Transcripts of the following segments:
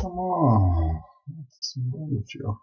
Come on. What's wrong with you?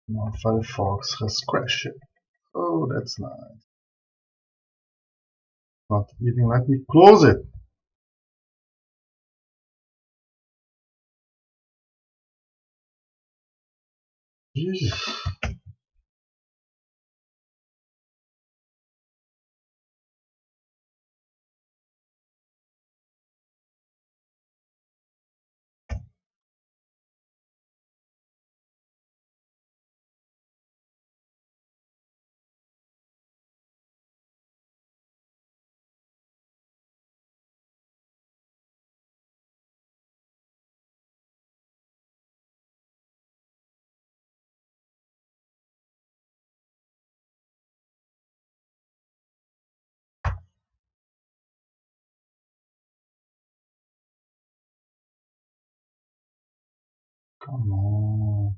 Now Firefox has crashed. Oh, that's nice. Not even let me close it. Jesus. Come on.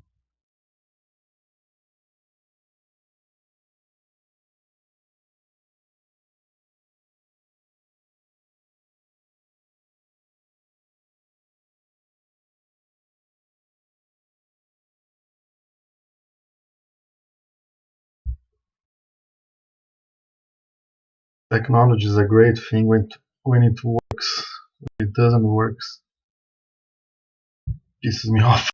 Technology is a great thing when it works. When it doesn't work, pisses me off.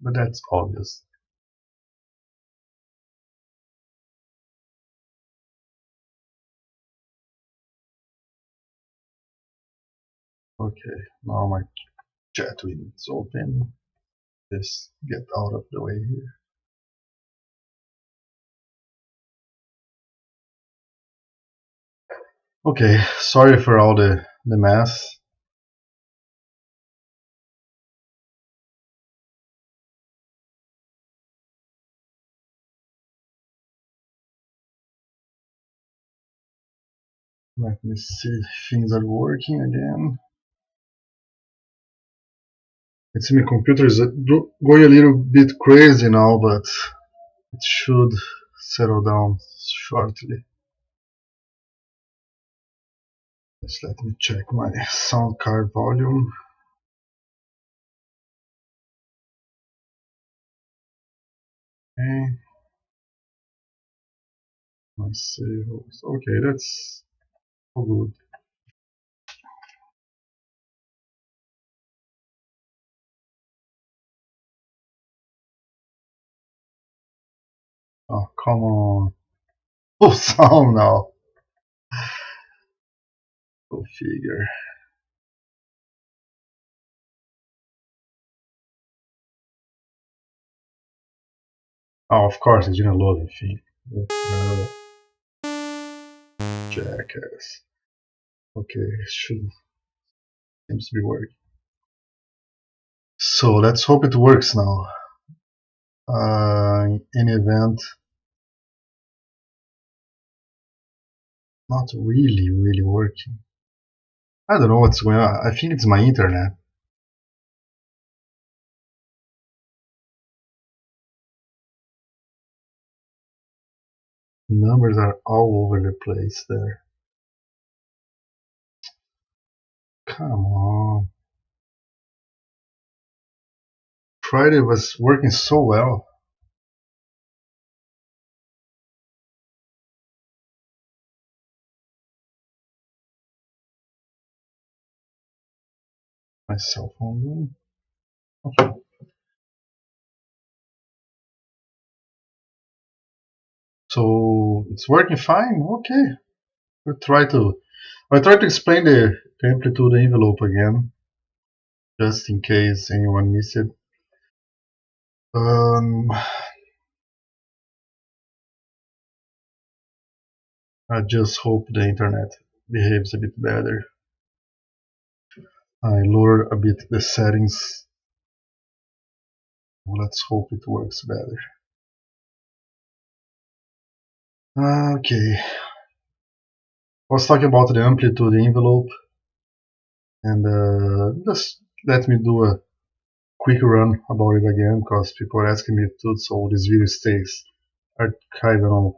But that's obvious. Okay, now my chat window is open. Just get out of the way here. Okay, sorry for all the mess. Let me see if things are working again. It seems my computer is going a little bit crazy now, but it should settle down shortly. Just let me check my sound card volume. Okay, let's see. Okay, that's all good. Oh, come on. Full sound now. Go figure. Oh, of course, it didn't load anything. Jackass. Okay, should seems to be working. So let's hope it works now. In any event, not really working. I don't know what's going on. I think it's my internet. Numbers are all over the place there. Come on. Friday was working so well. My cell phone. Okay. So it's working fine. Okay. I try to explain the amplitude envelope again, just in case anyone missed it. I just hope the internet behaves a bit better. I lowered a bit the settings Let's hope it works better. Okay, I was talking about the amplitude envelope, and just let me do a quick run about it again, because people are asking me to, so this video stays archived on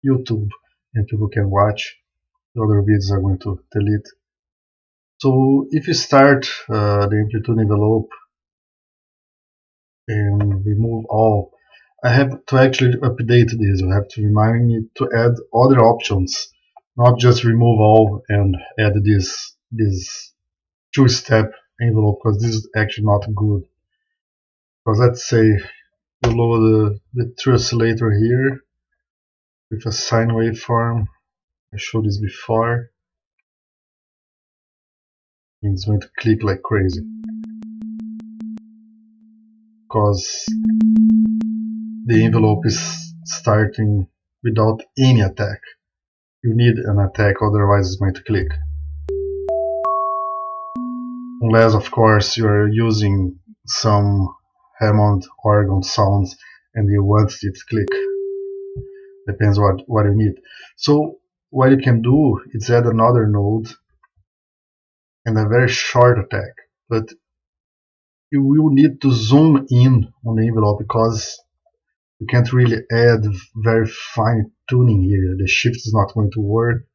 YouTube and people can watch. The other videos are going to delete. So if you start the amplitude envelope and remove all, I have to actually update this. You have to remind me to add other options, not just remove all and add this two-step envelope, because this is actually not good. Because let's say you load the true oscillator here with a sine waveform. I showed this before. And it's going to click like crazy, because the envelope is starting without any attack. You need an attack, otherwise it's going to click. Unless, of course, you are using some Hammond organ sounds and you want it to click. Depends what you need. So what you can do is add another node and a very short attack. But you will need to zoom in on the envelope, because you can't really add very fine tuning here. The shift is not going to work,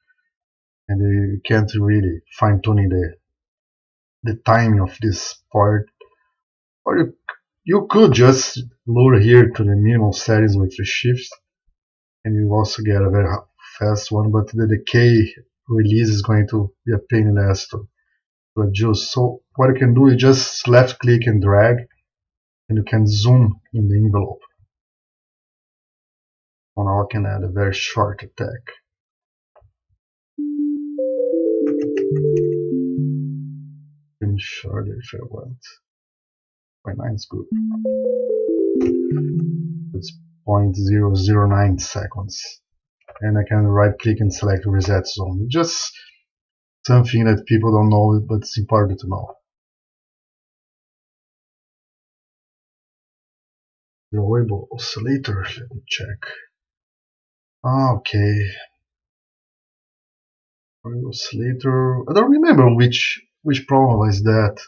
and you can't really fine tuning the timing of this part. Or you could just lower here to the minimal settings with the shift, and you also get a very fast one, but the decay release is going to be a pain in the ass to adjust. So what you can do is just left click and drag, and you can zoom in the envelope. So now I can add a very short attack. Even shorter if I want. 0.9 is good. It's 0.009 seconds. And I can right click and select reset zone. Just something that people don't know, but it's important to know. The variable oscillator, let me check. Okay. Variable oscillator. I don't remember which problem was that.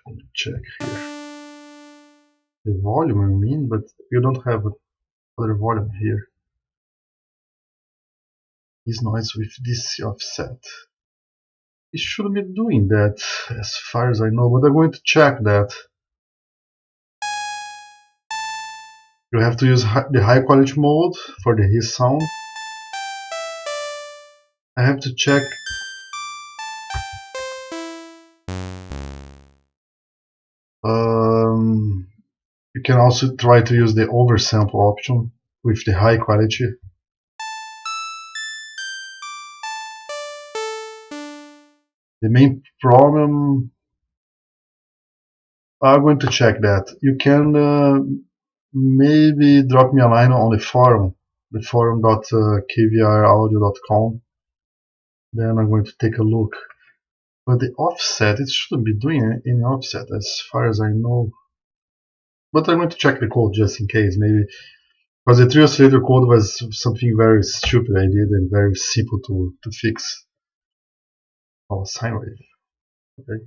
Let me check here. The volume I mean, but you don't have other volume here. Is noise with DC offset. It should be doing that as far as I know, but I'm going to check that. You have to use the high quality mode for the hiss sound. I have to check. You can also try to use the oversample option with the high quality. The main problem, I'm going to check that. You can maybe drop me a line on the forum, the forum.kvraudio.com. Then I'm going to take a look. But the offset, it shouldn't be doing any offset as far as I know. But I'm going to check the code just in case, maybe. Because the three oscillator code was something very stupid I did and very simple to fix. Oh, sine wave. Okay.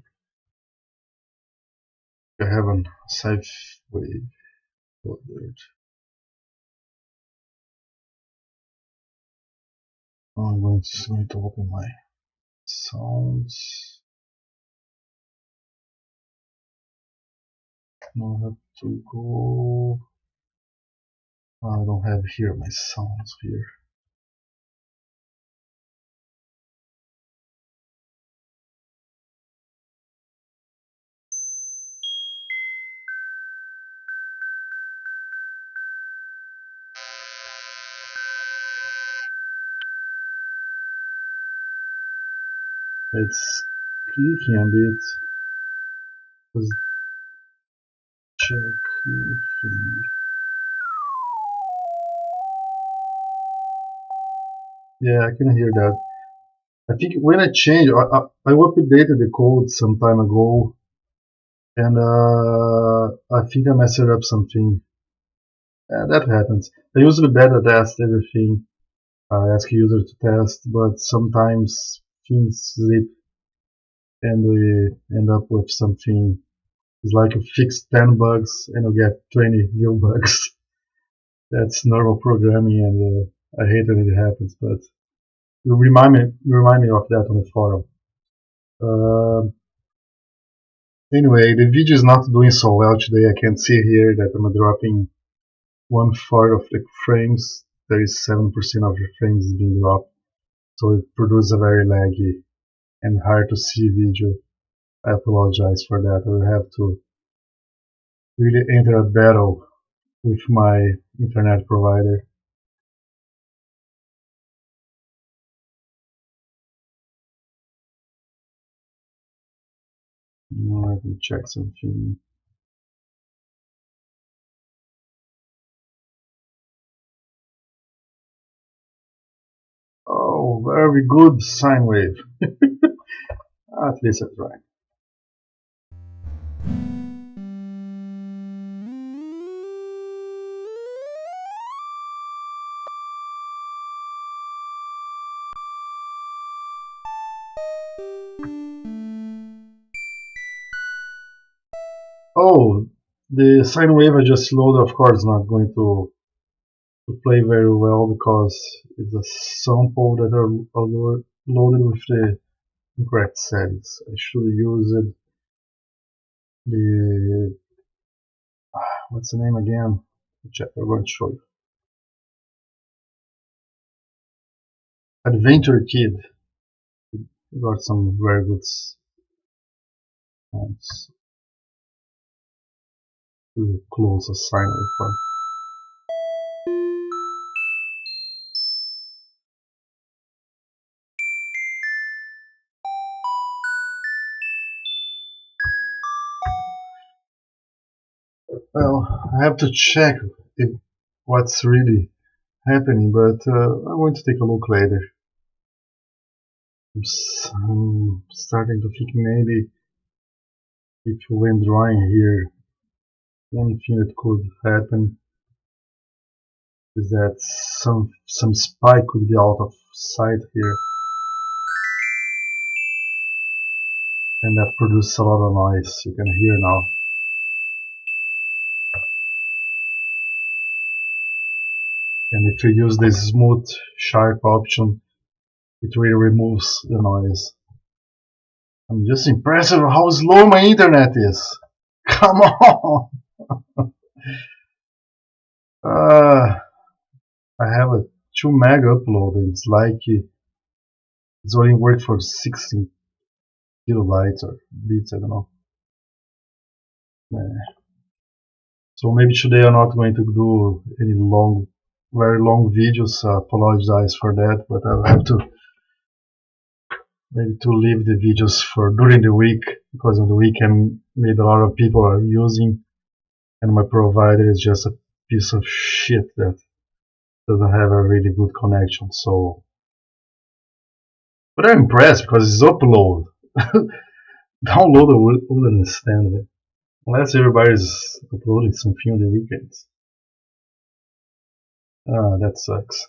I have a sine wave ordered. I'm going to open my sounds. Now I have to go. I don't have here my sounds here. It's clicking a bit. Let's check if yeah, I can hear that. I think when I changed, I updated the code some time ago, and I think I messed up something. That happens. I usually beta test everything. I ask user to test, but sometimes things slip and we end up with something. It's like you fix 10 bugs and you get 20 new bugs. That's normal programming, and I hate when it happens. But you remind me of that on the forum. Uh, anyway, the video is not doing so well today. I can see here that I'm dropping 1/4 of the frames. 37% of the frames is being dropped, so it produces a very laggy and hard to see video. I apologize for that. I will have to really enter a battle with my internet provider. Let me check something. Oh, very good sine wave. At least I tried. Oh, the sine wave I just loaded, of course, is not going to play very well because it's a sample that are loaded with the incorrect settings. I should use it. The what's the name again? Check. I'm going to show you. Adventure Kid. It got some very good sounds. Really close a sine wave. Well, I have to check if what's really happening, but I'm going to take a look later. I'm starting to think maybe if when drawing here, one thing that could happen is that some spike could be out of sight here, and that produces a lot of noise. You can hear now. And if you use the smooth sharp option, it really removes the noise. I'm just impressed with how slow my internet is. Come on! Uh, I have a 2 meg upload, and it's like it's only worked for 16 kilobytes or bits, I don't know. So maybe today I'm not going to do any very long videos. Apologize for that, but I'll have to maybe to leave the videos for during the week, because on the weekend maybe a lot of people are using, and my provider is just a piece of shit that doesn't have a really good connection. So, but I'm impressed because it's upload. Download would understand it. Unless everybody's uploading something on the weekends. Ah, that sucks.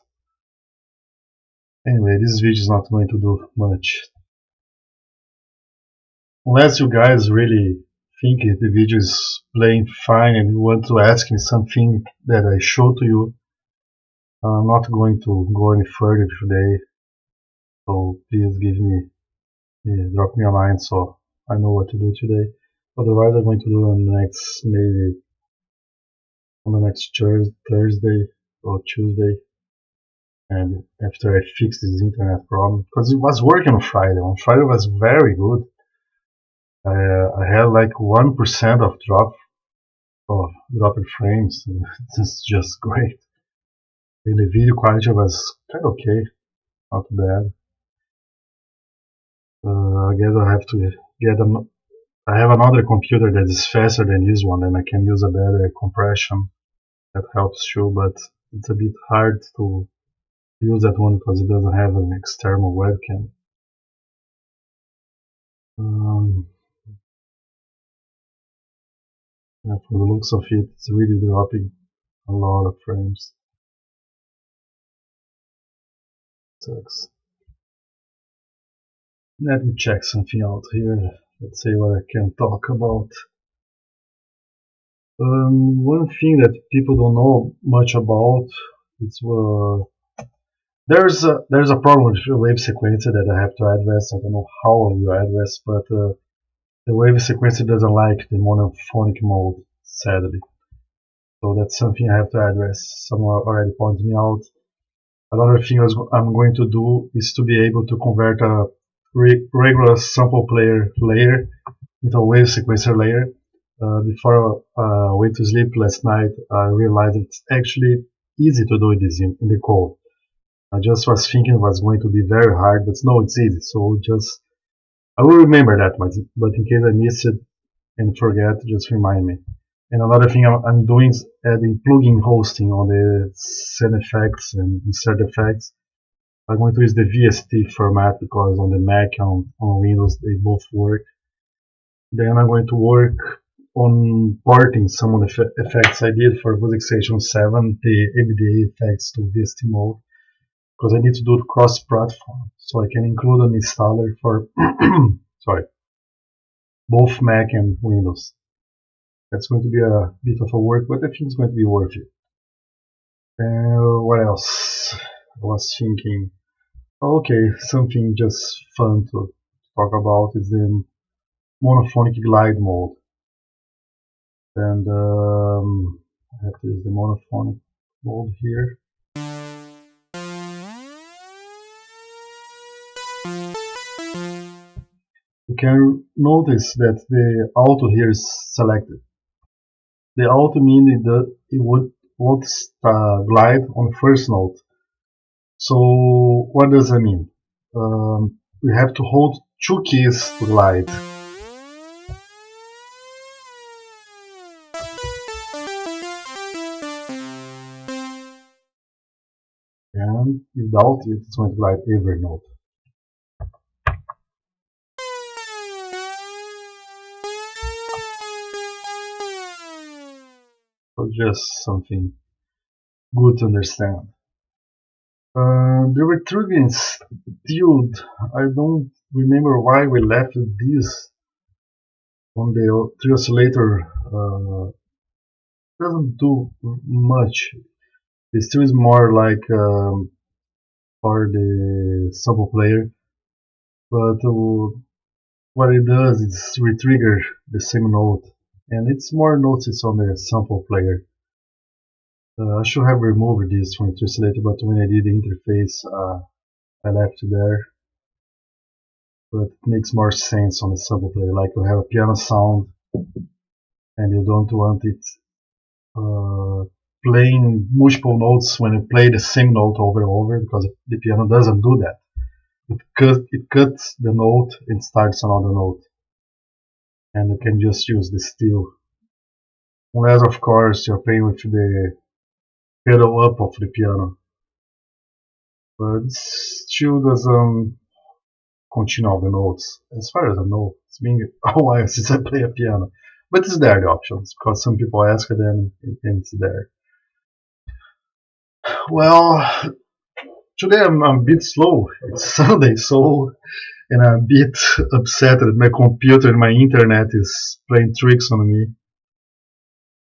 Anyway, this video is not going to do much. Unless you guys really think the video is playing fine and you want to ask me something that I showed to you, I'm not going to go any further today. So please drop me a line so I know what to do today. Otherwise, I'm going to do on the next, maybe on the next Thursday or Tuesday. And after I fix this internet problem, because it was working on Friday. On Friday was very good. I had like 1% of dropped frames. This is just great. And the video quality was kind of okay, not bad. I guess I have to get I have another computer that is faster than this one, and I can use a better compression. That helps too, but it's a bit hard to use that one because it doesn't have an external webcam. Um, yeah, from the looks of it, it's really dropping a lot of frames. Sucks. Let me check something out here. Let's see what I can talk about. One thing that people don't know much about is there's a problem with wave sequencer that I have to address. I don't know how I will address, but the wave sequencer doesn't like the monophonic mode, sadly. So that's something I have to address. Someone already pointed me out. Another thing I'm going to do is to be able to convert a regular sample player layer into a wave sequencer layer. Before I went to sleep last night, I realized it's actually easy to do this in the code. I just was thinking it was going to be very hard, but no, it's easy. So just I will remember that much, but in case I miss it and forget, just remind me. And another thing I'm doing is adding plugin hosting on the send effects and insert effects. I'm going to use the VST format because on the Mac and on Windows they both work. Then I'm going to work on porting some of the effects I did for Wusik Station 7, the ABDA effects to VST mode, because I need to do it cross-platform, so I can include an installer for sorry, both Mac and Windows. That's going to be a bit of a work, but I think it's going to be worth it. What else? I was thinking, okay, something just fun to talk about is the monophonic glide mode. And I have to use the monophonic mode here. You can notice that the auto here is selected. The auto means it would glide on the first note. So what does that mean? We have to hold two keys to glide. And without it, it's going to glide every note. So just something good to understand. The retrieving dude, I don't remember why we left this on the tree oscillator. Doesn't do much. It still is more like for the sample player, but what it does is retrigger the same note, and it's more notice on the sample player. I should have removed this from the tree oscillator, but when I did the interface, I left it there. But it makes more sense on the sample player, like you have a piano sound and you don't want it uh, playing multiple notes when you play the same note over and over, because the piano doesn't do that. It cuts the note and starts another note, and you can just use the steel. Unless, of course, you're playing with the pedal up of the piano, but it still doesn't continue all the notes. As far as I know, it's been a while since I play a piano, but it's there the options because some people ask them and it's there. Well, today I'm a bit slow. It's Sunday, so and I'm a bit upset that my computer and my internet is playing tricks on me,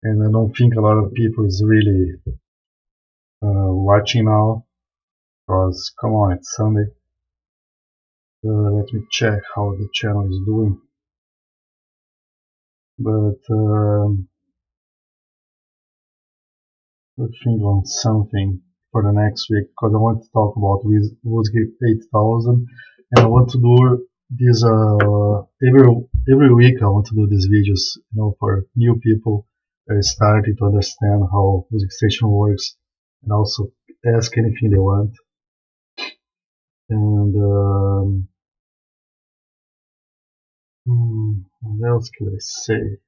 and I don't think a lot of people is really watching now. Because come on, it's Sunday. Let me check how the channel is doing. But let's think on something for the next week because I want to talk about Wusik 8000, and I want to do this every week. I want to do these videos, for new people that are starting to understand how Wusik Station works, and also ask anything they want. And what else could I say?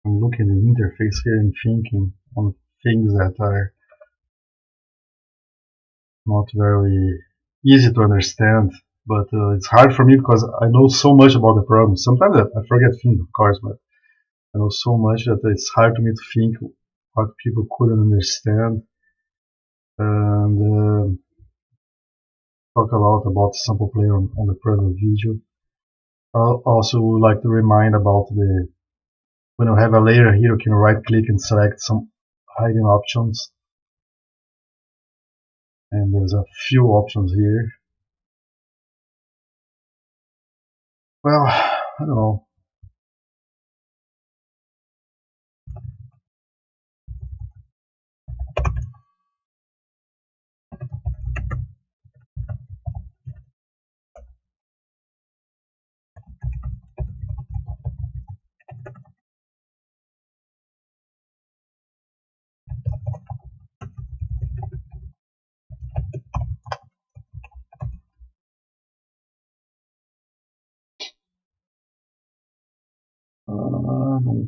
I'm looking at the interface here and thinking on things that are not very easy to understand. but it's hard for me because I know so much about the program. Sometimes I forget things, of course, but I know so much that it's hard for me to think what people couldn't understand and talk about sample player on the program video. I also would like to remind about the when you have a layer here, you can right click and select some hiding options, and there's a few options here. Well, I don't know. No,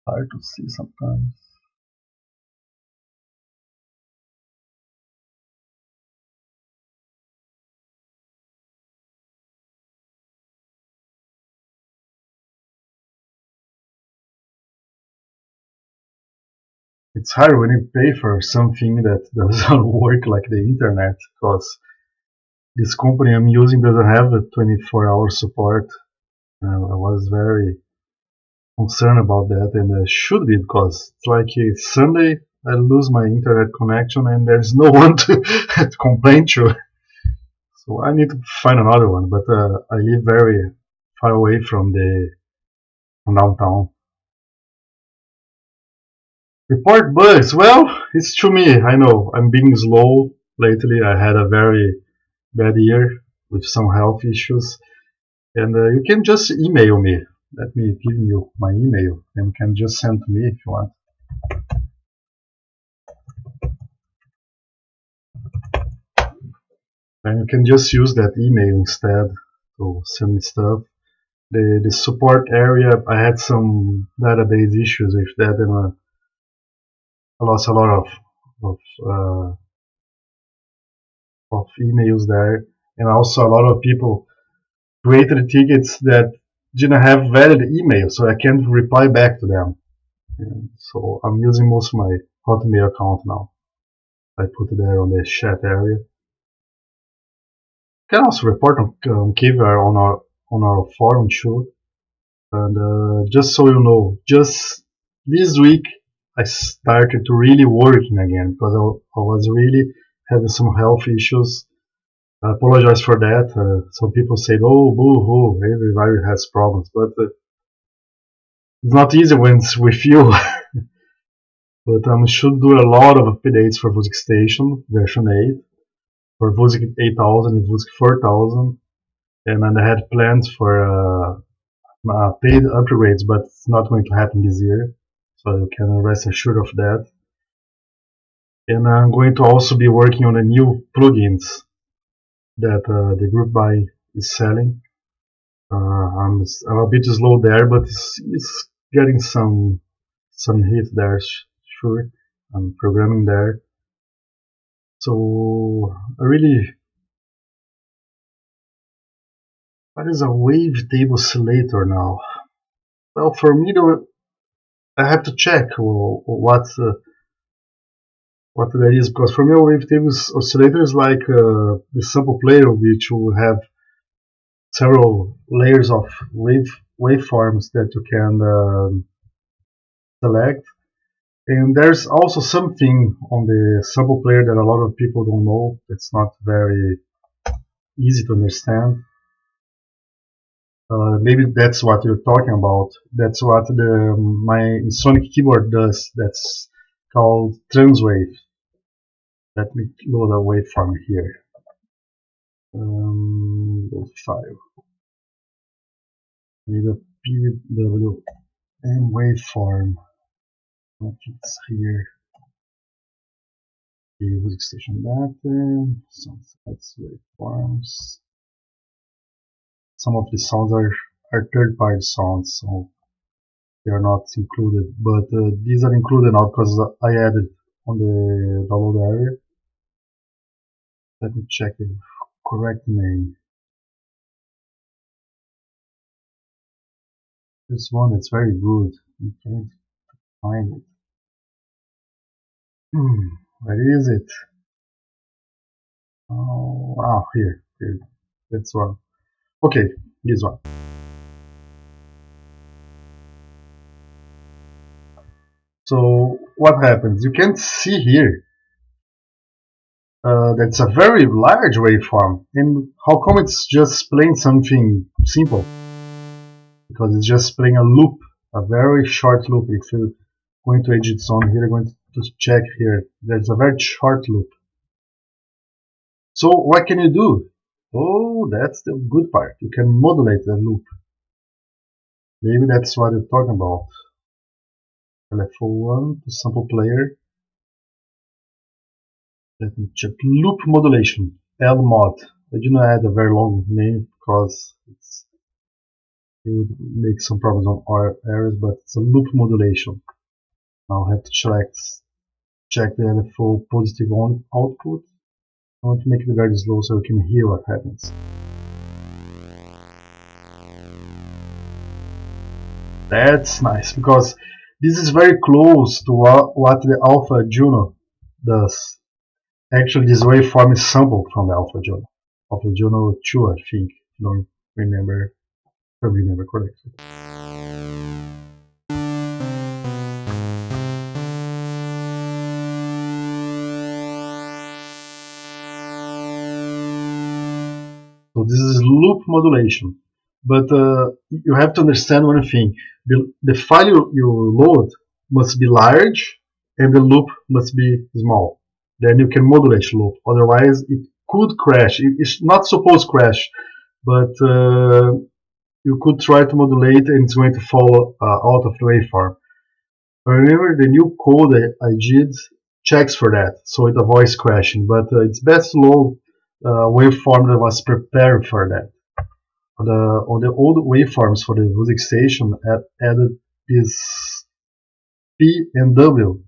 hard to see sometimes. It's hard when you pay for something that doesn't work like the internet, because this company I'm using doesn't have a 24-hour support. I was very concerned about that, and I should be, because it's like Sunday I lose my internet connection and there's no one to complain to. So I need to find another one, but I live very far away from downtown. Report bugs. Well, it's to me. I know I'm being slow lately. I had a very bad year with some health issues, and you can just email me. Let me give you my email, and you can just send to me if you want. And you can just use that email instead to send me stuff. The support area, I had some database issues with that, and I lost a lot of uh, of emails there, and also a lot of people created tickets that didn't have valid email, so I can't reply back to them. And so I'm using most of my Hotmail account now. I put it there on the chat area. You can also report on Kiver on our forum too. And just so you know, just this week I started to really working again because I was really having some health issues. I apologize for that. Some people said, "Oh, boo hoo, everybody has problems," but it's not easy when it's with you. But I should do a lot of updates for Wusik Station version 8, for Wusik 8000 and Wusik 4000, and then I had plans for paid upgrades, but it's not going to happen this year, so you can rest assured of that. And I'm going to also be working on the new plugins that the group buy is selling. I'm a bit slow there, but it's getting some hit there, sure. I'm programming there. So I really, what is a wavetable oscillator now? Well, for me, though, I have to check what that is, because for me, a wavetable oscillator is like the sample player, which will have several layers of waveforms that you can select. And there's also something on the sample player that a lot of people don't know. It's not very easy to understand. Maybe that's what you're talking about. That's what my Sonic keyboard does. That's called transwave. Let me load a waveform here. Load file. I need a PWM waveform. I think it's here. The Wusik Station data. So that's waveforms. Some of the sounds are third-party sounds, so they are not included. But these are included now because I added on the download area. Let me check if correct name. This one is very good. I'm trying to find it. Where is it? Oh, wow, here. That's one. Okay, this one. So what happens? You can see here that's a very large waveform. And how come it's just playing something simple? Because it's just playing a loop, a very short loop. If you're going to edit zone here, I'm going to check here. There's a very short loop. So what can you do? Oh, that's the good part. You can modulate the loop. Maybe that's what you're talking about. LFO1 to sample player. Let me check. Loop modulation. LMod. I didn't add a very long name because it would make some problems on our errors, but it's a loop modulation. I'll have to check the LFO positive on output. I want to make it very slow so we can hear what happens. That's nice because this is very close to what the Alpha Juno does. Actually, this waveform is sampled from the Alpha Juno. Alpha Juno 2, I think, if I don't remember, if I remember correctly. So this is loop modulation. But you have to understand one thing. The file you load must be large and the loop must be small. Then you can modulate loop. Otherwise, it could crash. It's not supposed to crash, but you could try to modulate and it's going to fall out of the waveform. Remember, the new code I did checks for that, so it avoids crashing. But it's best to load waveform that was prepared for that. On the old waveforms for the Wusik station added this P and W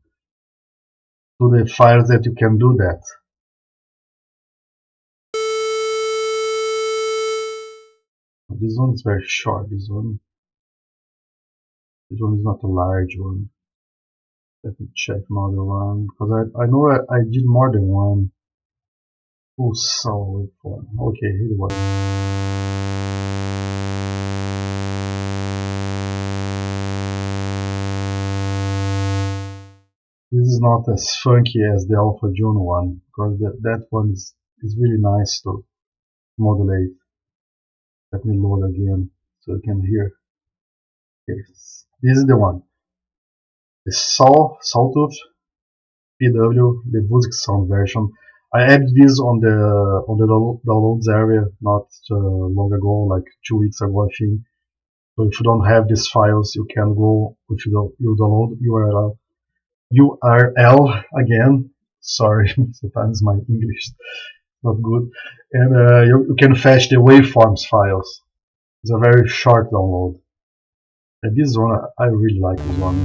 to the files that you can do that. This one is very short. This one is not a large one. Let me check another one because I know I did more than one. Oh, so waveform. Okay, here it was. This is not as funky as the Alpha Juno one because that one is really nice to modulate. Let me load again so you can hear. Yes, this is the one. The Sawtooth PW, the Wusik sound version. I added this on the downloads area not long ago, like 2 weeks ago, I think. So if you don't have these files, you can go with your download URL again. Sorry, sometimes my English is not good. And you can fetch the waveforms files. It's a very short download. And this one, I really like this one.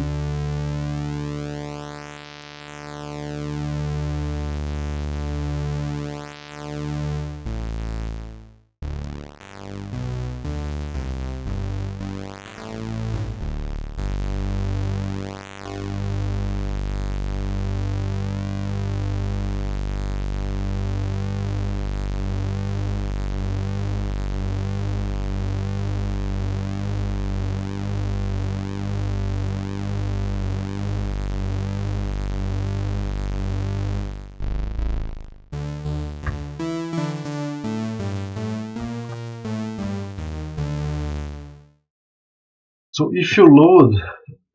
So if you load,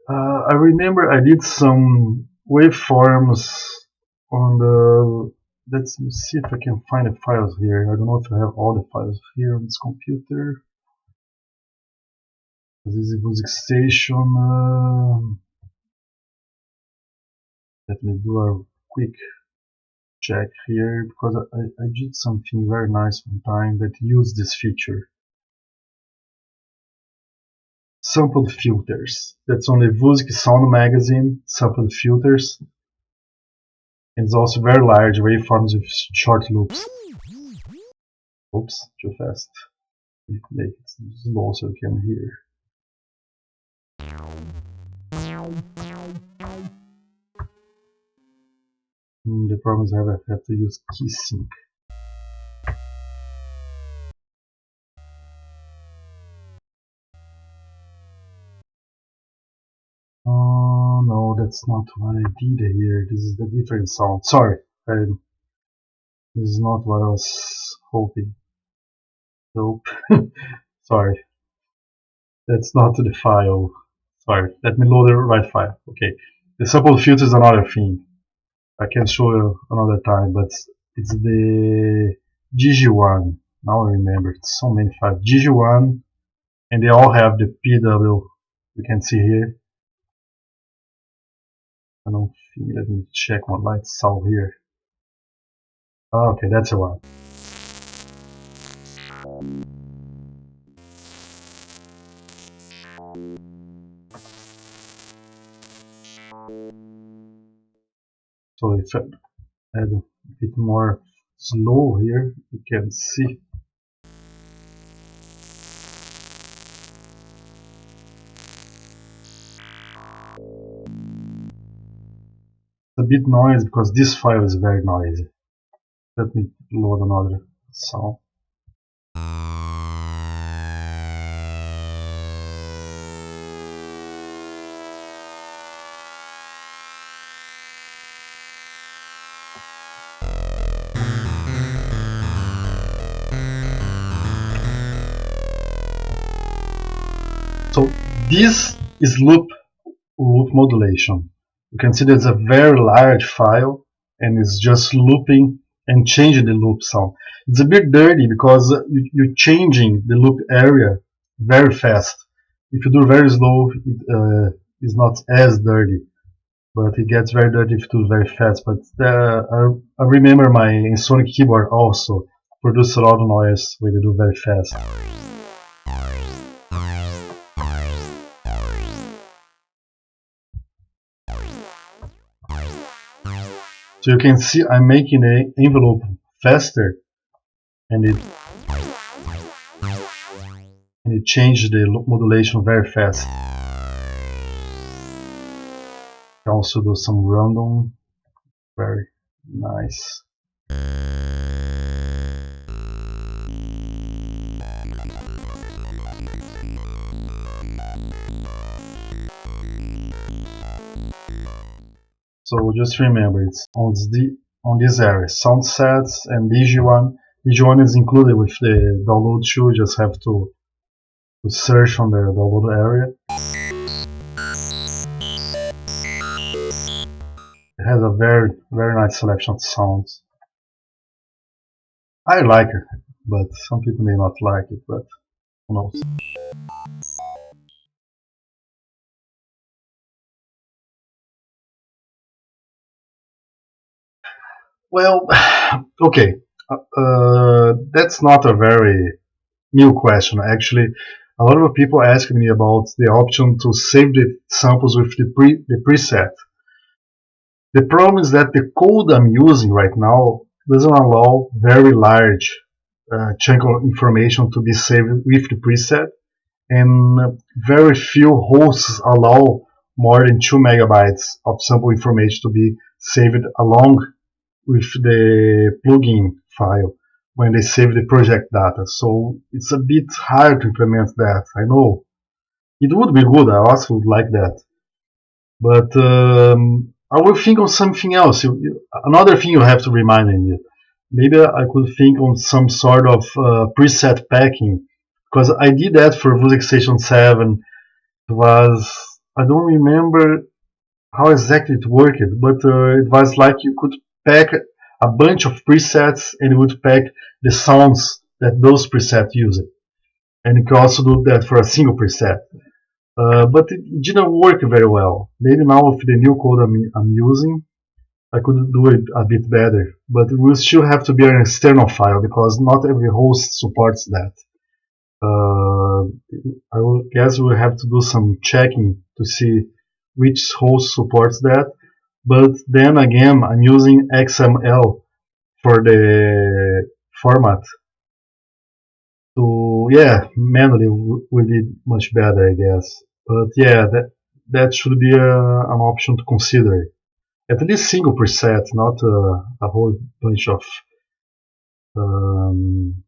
I remember I did some waveforms on the. Let me see if I can find the files here. I don't know if I have all the files here on this computer. This is Wusik station. Let me do a quick check here because I did something very nice one time that used this feature. Sampled filters. That's on the Wusik Sound magazine. Sampled filters. And it's also very large waveforms with short loops. Oops, too fast. Make it slow so you can hear. The problem is I have to use key sync. Oh no, that's not what I did here. This is the different sound. Sorry, this is not what I was hoping. Nope. Sorry, that's not the file. Sorry, let me load the right file. Okay, the sample filter is another thing. I can show you another time, but it's the GG1. Now I remember, it's so many files. GG1, and they all have the PW. You can see here. I don't think. Let me check my light solve here. Oh, okay, that's the one. So if I add a bit more slow here, you can see. It's a bit noisy because this file is very noisy. Let me load another sound. So this is loop modulation. You can see there's a very large file and it's just looping and changing the loop sound. It's a bit dirty because you're changing the loop area very fast. If you do very slow, it's not as dirty, but it gets very dirty if you do very fast. But I remember my Sonic keyboard also produces a lot of noise when you do very fast. So you can see I'm making the envelope faster, and it changed the modulation very fast. I also do some random, very nice. So just remember, it's on this area, sound sets and DG1. DG1 is included with the download tool. You just have to search on the download area. It has a very nice selection of sounds. I like it, but some people may not like it, but who knows. Well, okay, that's not a very new question. Actually, a lot of people ask me about the option to save the samples with the preset. The problem is that the code I'm using right now doesn't allow very large chunk of information to be saved with the preset, and very few hosts allow more than 2 megabytes of sample information to be saved along with the plugin file when they save the project data. So it's a bit hard to implement that. I know it would be good. I also would like that, but I will think on something else. Another thing you have to remind me. Maybe I could think on some sort of preset packing, because I did that for Wusik Station 7. It was, I don't remember how exactly it worked, but it was like you could pack a bunch of presets and it would pack the sounds that those presets use. And you can also do that for a single preset. But it didn't work very well. Maybe now with the new code I'm using, I could do it a bit better. But it will still have to be an external file because not every host supports that. Uh, I will guess we'll have to do some checking to see which host supports that. But then again, I'm using XML for the format. So yeah, manually would be much better, I guess. But yeah, that should be an option to consider. At least single preset, not a whole bunch of um,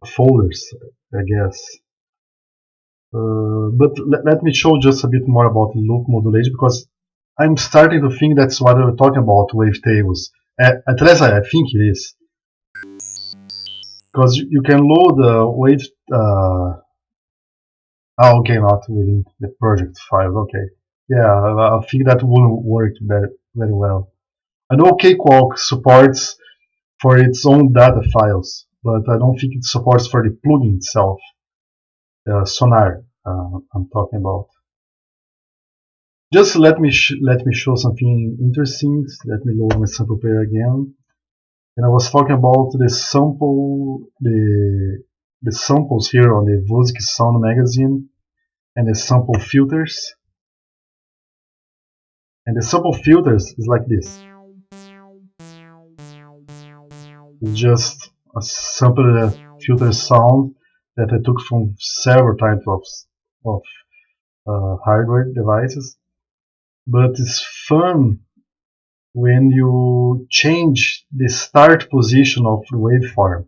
folders, I guess. But let me show just a bit more about loop modulation because I'm starting to think that's what we're talking about wavetables. At least I think it is because you can load wave. Okay, not within the project files. Okay, yeah, I think that wouldn't work very well. I know Cakewalk supports for its own data files, but I don't think it supports for the plugin itself. Sonar, I'm talking about. Just let me show something interesting. Let me load my sample pair again. And I was talking about the samples here on the Wusik Sound magazine and the sample filters. And the sample filters is like this. It's just a sample filter sound that I took from several types of hardware devices. But it's fun when you change the start position of the waveform.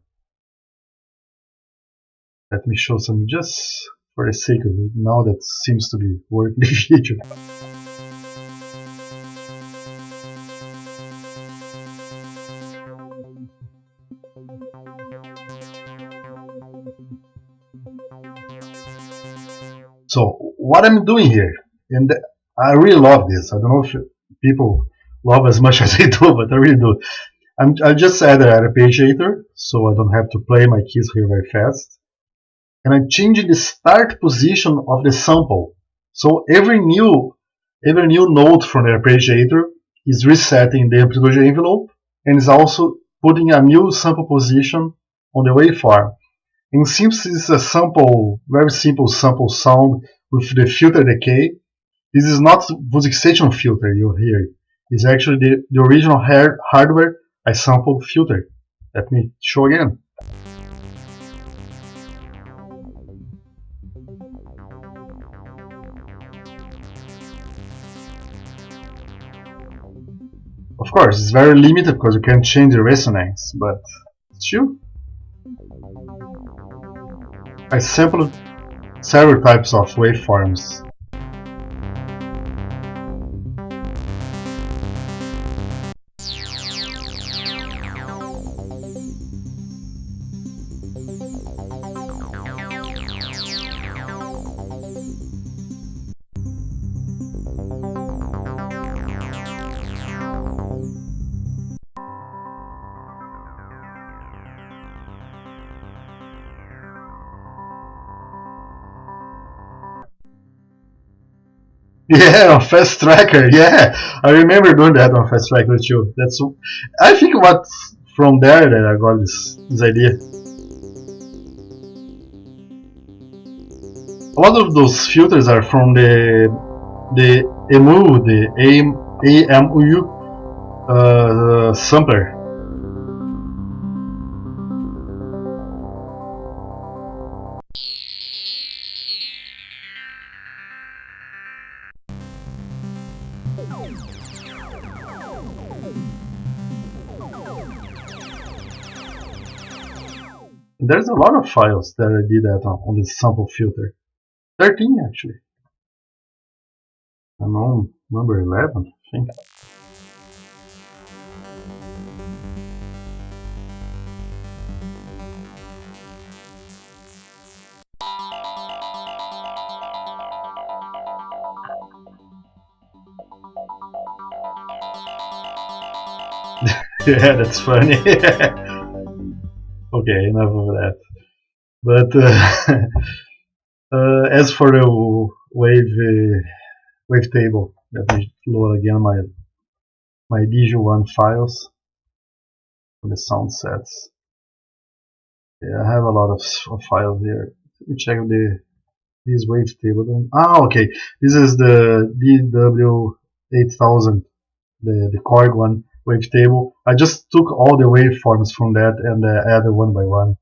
Let me show some just for the sake of it. Now that seems to be working the feature. So what I'm doing here, and I really love this. I don't know if people love as much as I do, but I really do. I just added an arpeggiator, so I don't have to play my keys here very fast. And I'm changing the start position of the sample. So every new note from the arpeggiator is resetting the amplitude envelope and is also putting a new sample position on the waveform. And since it's a very simple sample sound with the filter decay, this is not Wusik station filter you hear. It's actually the original hardware I sampled filter. Let me show again. Of course, it's very limited because you can't change the resonance, but still, I sampled several types of waveforms. Yeah, on Fast Tracker. Yeah, I remember doing that on Fast Tracker too. I think what from there that I got this idea. A lot of those filters are from the AMU sampler. There's a lot of files that I did that on this sample filter. 13 actually. I'm on number 11, I think. Yeah, that's funny. Okay, enough of that. But as for the wavetable, let me load again my Digi1 files for the sound sets. Yeah, I have a lot of files here. Let me check this wavetable. Okay. This is the DW8000, the Korg one wavetable. I just took all the waveforms from that and added one by one.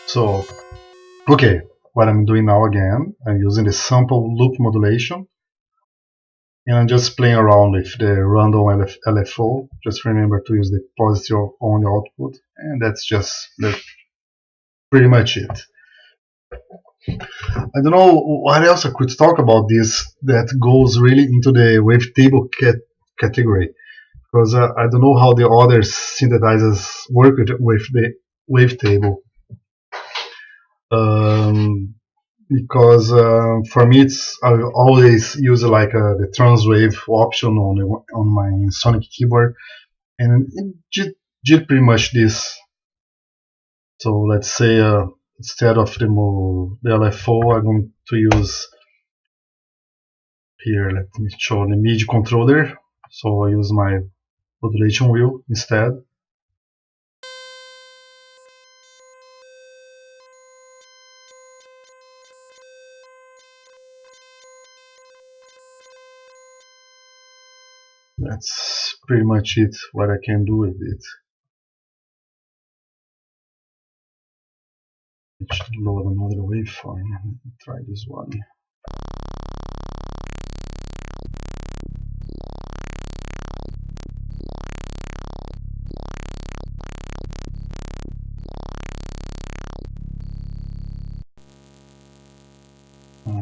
So, okay, what I'm doing now again, I'm using the sample loop modulation, and I'm just playing around with the random LFO. Just remember to use the positive on the output, and that's pretty much it. I don't know what else I could talk about this that goes really into the wavetable category, because I don't know how the other synthesizers work with the wavetable. Um, because for me I always use like the transwave option on my Sonic keyboard, and it did pretty much this. So let's say instead of the LFO, I'm going to use here. Let me show the MIDI controller. So I use my modulation wheel instead. That's pretty much it. What I can do with it. It should load another waveform. Let me try this one.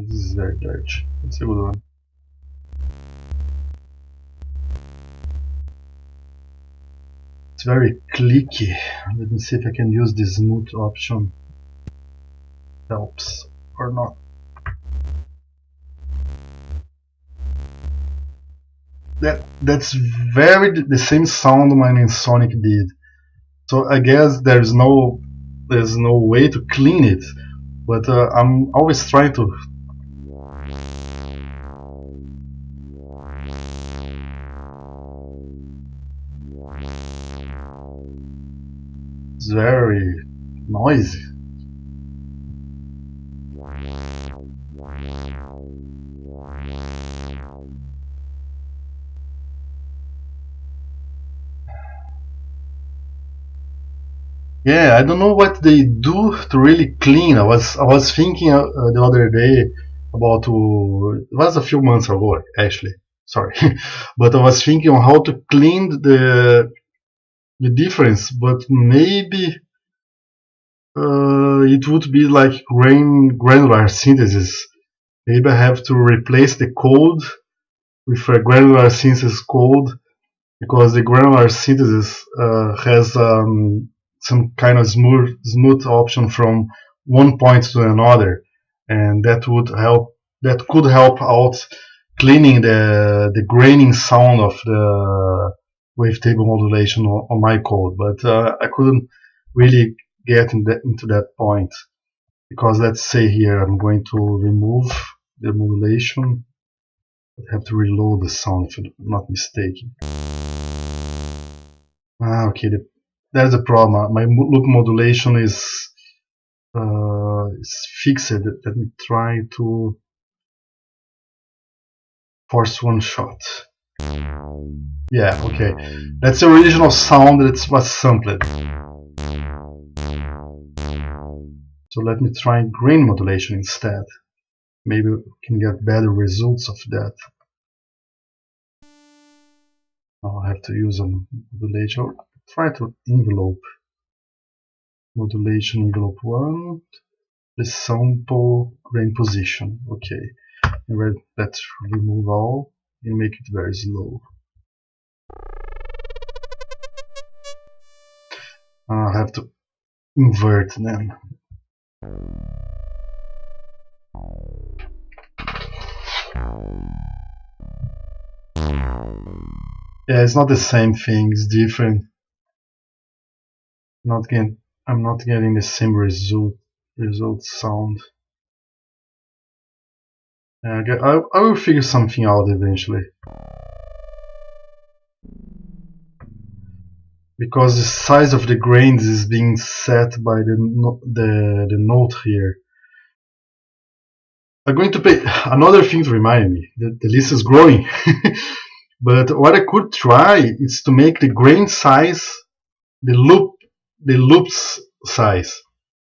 This is very large. It's a good one. It's very clicky. Let me see if I can use the smooth option. Helps or not. That's very the same sound my Sonic did. So I guess there's no way to clean it, but I'm always trying to. It's very noisy. Yeah, I don't know what they do to really clean. I was thinking the other day about it was a few months ago actually. Sorry, but I was thinking on how to clean the difference, but maybe it would be like granular synthesis. Maybe I have to replace the code with a granular synthesis code, because the granular synthesis has some kind of smooth option from one point to another, and that would help. That could help out cleaning the graining sound of the wavetable modulation on my code, but I couldn't really get into that point, because let's say here I'm going to remove the modulation. I have to reload the sound if I'm not mistaken. Okay, there's a problem. My loop modulation is fixed. Let me try to force one shot. Yeah, okay. That's the original sound that was sampled. So let me try grain modulation instead. Maybe we can get better results of that. I'll have to use a modulation. Try to envelope. Modulation envelope 1. The sample grain position. Okay. And let's remove all and make it very slow. I'll have to invert them. Yeah, it's not the same thing, it's different. I'm not getting the same result sound. I will figure something out eventually. because the size of the grains is being set by the note here. I'm going to pay another thing to remind me that the list is growing. But what I could try is to make the grain size the loop's size.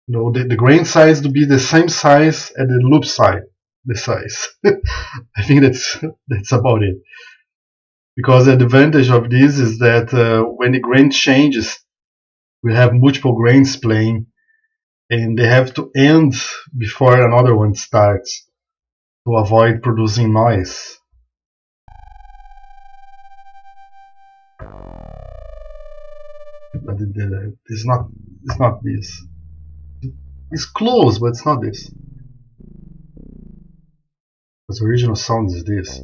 The grain size to be the same size as the loop side, the size. I think that's about it. Because the advantage of this is that when the grain changes, we have multiple grains playing, and they have to end before another one starts to avoid producing noise. But it's not this. It's close, but it's not this. Because the original sound is this.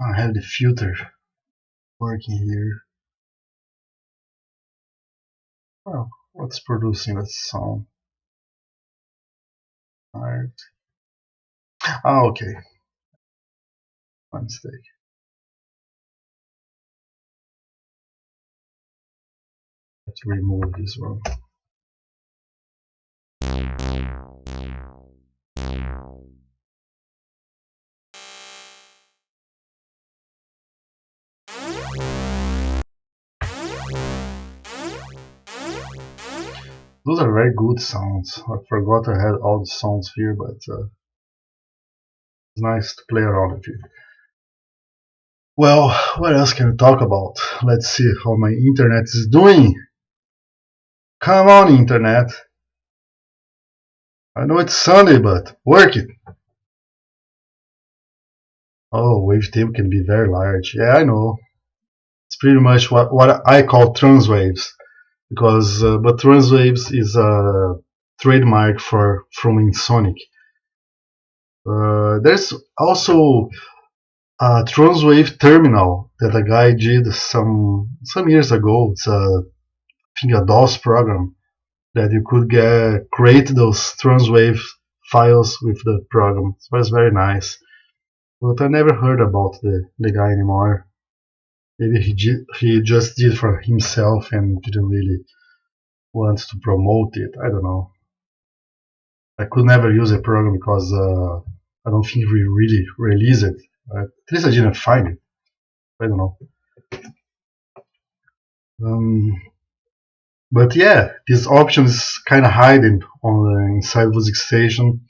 I have the filter working here. Well, what's producing that sound? Alright. Ah, okay. My mistake. I have to remove this one. Those are very good sounds. I forgot I had all the sounds here, but it's nice to play around with it. Well, what else can we talk about? Let's see how my internet is doing. Come on, internet. I know it's Sunday, but work it. Oh, wavetable can be very large. Yeah, I know. It's pretty much what I call transwaves, because but transwaves is a trademark from Insonic. There's also a transwave terminal that a guy did some years ago. It's I think a DOS program that you could create those transwave files with the program. So it was very nice. But I never heard about the guy anymore. Maybe he just did for himself and didn't really want to promote it. I don't know. I could never use a program because I don't think we really released it. At least I didn't find it. I don't know. Um, but yeah, this option is kind of hidden on the inside Wusik station.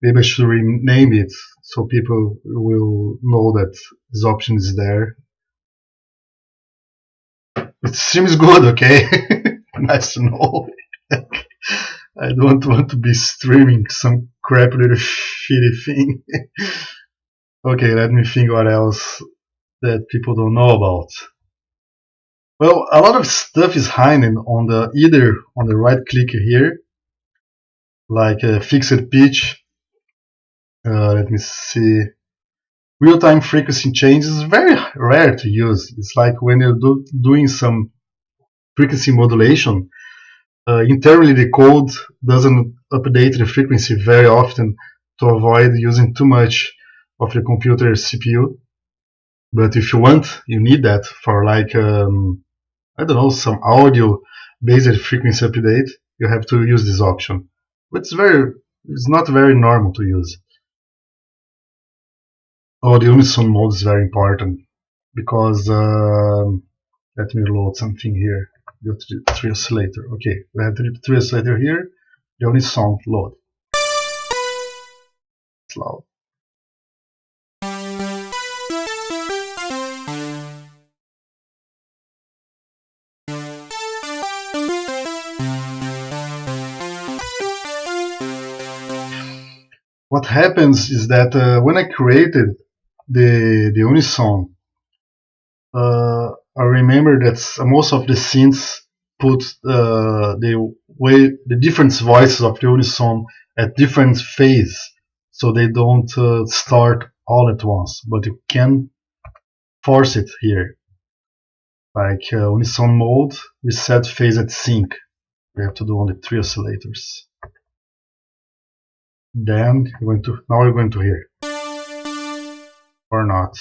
Maybe I should rename it so people will know that this option is there. It seems good, okay? Nice to know. I don't want to be streaming some crap little shitty thing. Okay, let me think what else that people don't know about. Well, a lot of stuff is hiding either on the right click here, like fixed pitch. Let me see. Real-time frequency changes is very rare to use. It's like when you're doing some frequency modulation. Internally, the code doesn't update the frequency very often to avoid using too much of the computer CPU. But if you want, you need that for like I don't know, some audio based frequency update. You have to use this option. But it's not very normal to use. Oh, the unison mode is very important because let me load something here. Go to the tree oscillator. Okay, we have the tree oscillator here. The unison load. It's loud. What happens is that when I created the unison, I remember that most of the synths put the different voices of the unison at different phase, so they don't start all at once. But you can force it here, like unison mode, reset phase at sync. We have to do only 3 oscillators. Then now we're going to hear. Or not.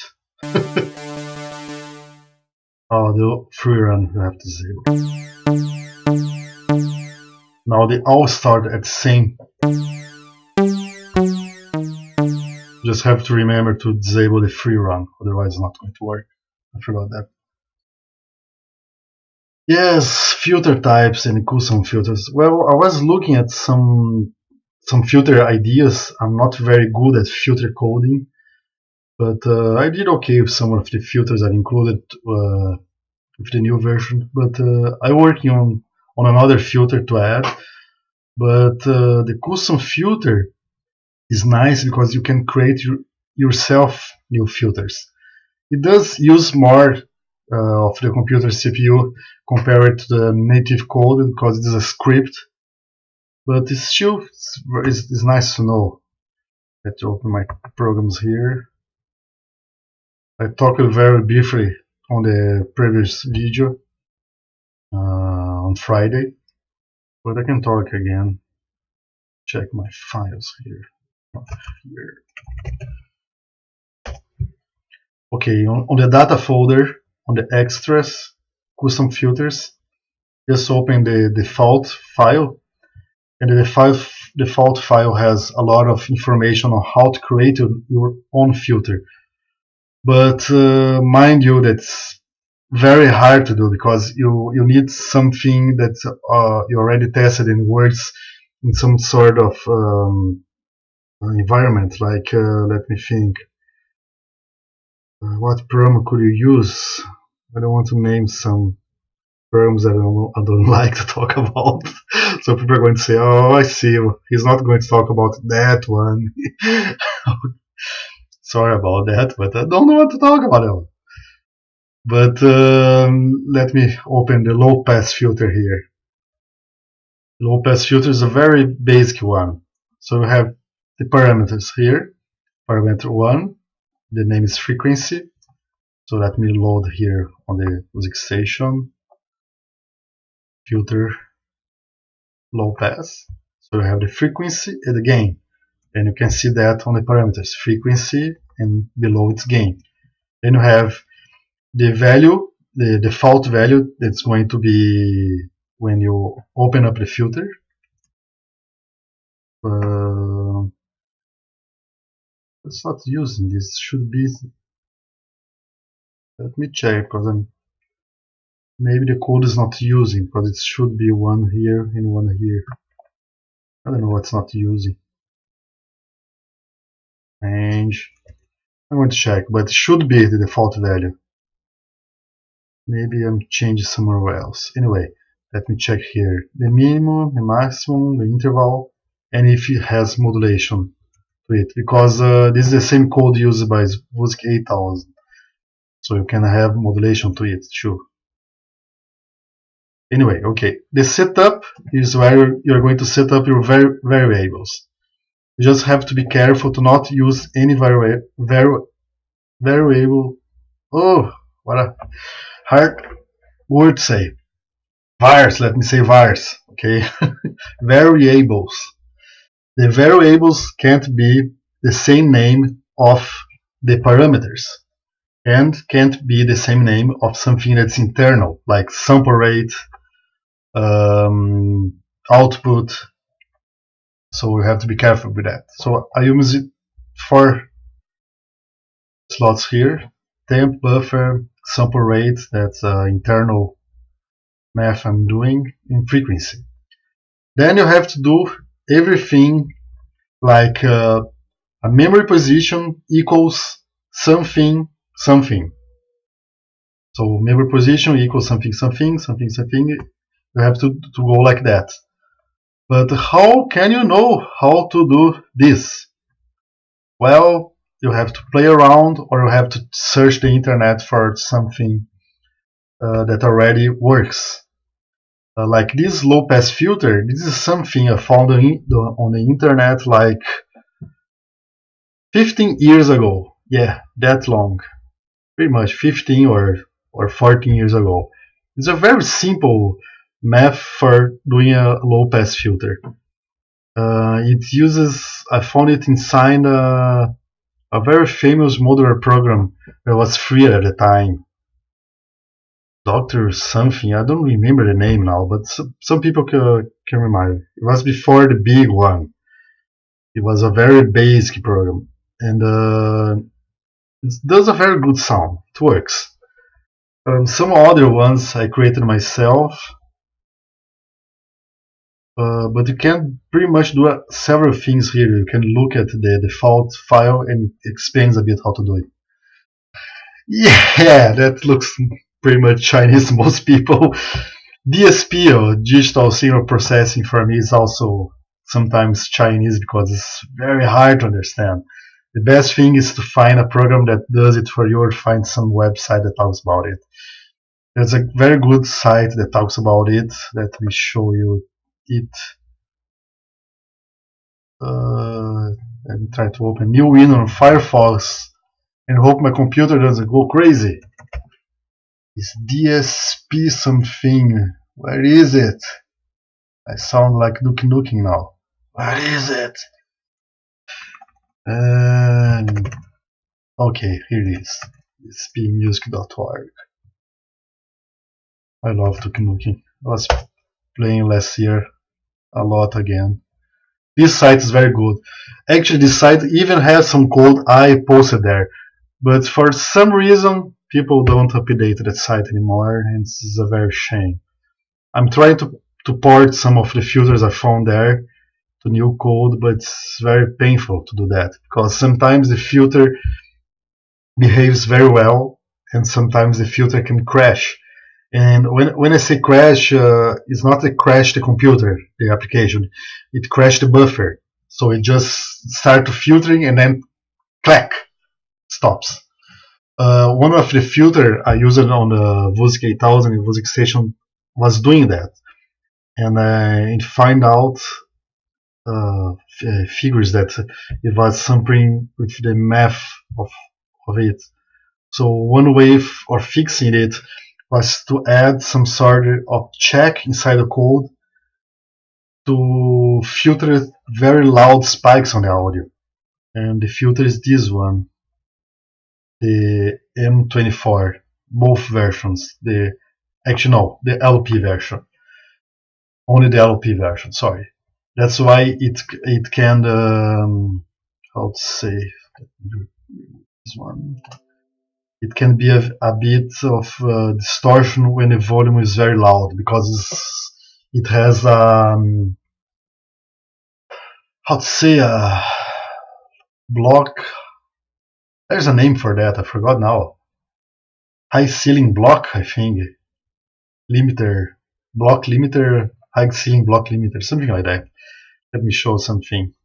Oh, the free run you have to disable. Now they all start at the same. Just have to remember to disable the free run, otherwise it's not going to work. I forgot that. Yes, filter types and custom filters. Well, I was looking at some filter ideas. I'm not very good at filter coding, but I did okay with some of the filters I included with the new version. But I'm working on another filter to add. But the custom filter is nice because you can create yourself new filters. It does use more of the computer CPU compared to the native code because it is a script, but it's still it's nice to know. Let's open my programs here. I talked very briefly on the previous video on Friday, but I can talk again. Check my files here. Okay, on the data folder, on the extras, custom filters, just open the default file, and the default file has a lot of information on how to create your own filter. But mind you, that's very hard to do because you need something that you already tested and works in some sort of environment. Like, let me think. What program could you use? I don't want to name some programs that I don't like to talk about. So people are going to say, "Oh, I see. He's not going to talk about that one." Sorry about that, but I don't know what to talk about it. But let me open the low pass filter here. Low pass filter is a very basic one. So we have the parameters here. Parameter 1, the name is frequency. So let me load here on the Wusik station. Filter low pass. So we have the frequency and the gain. And you can see that on the parameters, frequency and below its gain. Then you have the value, the default value that's going to be when you open up the filter. It's not using this. Should be. Let me check because maybe the code is not using because it should be one here and one here. I don't know what's not using. Range. I'm going to check, but it should be the default value. Maybe I'm changing somewhere else. Anyway, let me check here. The minimum, the maximum, the interval, and if it has modulation to it. Because this is the same code used by Wusik 8000. So you can have modulation to it too. Anyway, okay. The setup is where you're going to set up your variables. You just have to be careful to not use any variable. Oh, what a hard word to say. Vars, let me say vars. Okay. Variables. The variables can't be the same name of the parameters and can't be the same name of something that's internal, like sample rate, output. So we have to be careful with that. So I use it for slots here: temp, buffer, sample rate, that's internal math I'm doing, in frequency. Then you have to do everything like a memory position equals something something. So memory position equals something something something something. You have to go like that. But how can you know how to do this? Well, you have to play around or you have to search the internet for something that already works. Like this low pass filter, this is something I found on the internet like 15 years ago. Yeah, that long. Pretty much 15 or 14 years ago. It's a very simple math for doing a low pass filter. It uses, I found it inside a very famous modular program that was free at the time. Doctor something, I don't remember the name now, but some people can remember. It was before the big one. It was a very basic program, and it does a very good sound. It works. Some other ones I created myself, but you can pretty much do several things here. You can look at the default file and it explains a bit how to do it. Yeah, that looks pretty much Chinese to most people. DSP, or digital signal processing, for me is also sometimes Chinese because it's very hard to understand. The best thing is to find a program that does it for you or find some website that talks about it. There's a very good site that talks about it. Let me show you it. Uh, Let me try to open new window on Firefox and hope my computer doesn't go crazy. It's DSP something. Where is it? I sound like Nuke Nuking now. Where is it? Okay, here it is. DSPmusic.org. I love Nuke Nuking. I was playing last year a lot again. This site is very good. Actually, this site even has some code I posted there. But for some reason, people don't update that site anymore, and this is a very shame. I'm trying to port some of the filters I found there to new code, but it's very painful to do that because sometimes the filter behaves very well, and sometimes the filter can crash. And when I say crash, it's not a crash the computer, the application. It crashed the buffer. So it just starts filtering and then clack, stops. One of the filter I used on the Wusik 8000 and Wusik station was doing that. And I find out figures that it was something with the math of it. So one way of fixing it was to add some sort of check inside the code to filter very loud spikes on the audio. And the filter is this one, the M24, both versions. The LP version, only the LP version. Sorry, that's why it can how to say this one. It can be a bit of distortion when the volume is very loud because it has how to say a block. There's a name for that. I forgot now. High ceiling block, I think. Limiter, block limiter, high ceiling block limiter, something like that. Let me show something.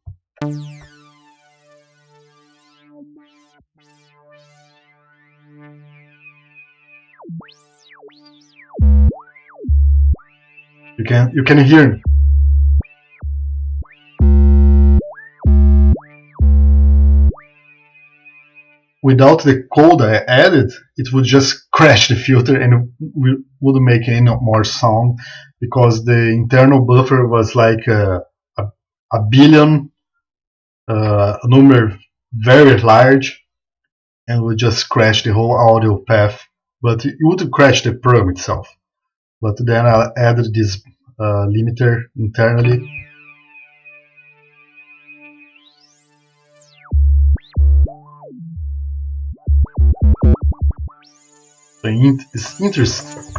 You can hear. Without the code I added, it would just crash the filter and it wouldn't make any more sound because the internal buffer was like a billion, a number very large, and would just crash the whole audio path. But it wouldn't crash the program itself. But then I added this limiter internally. It's interesting.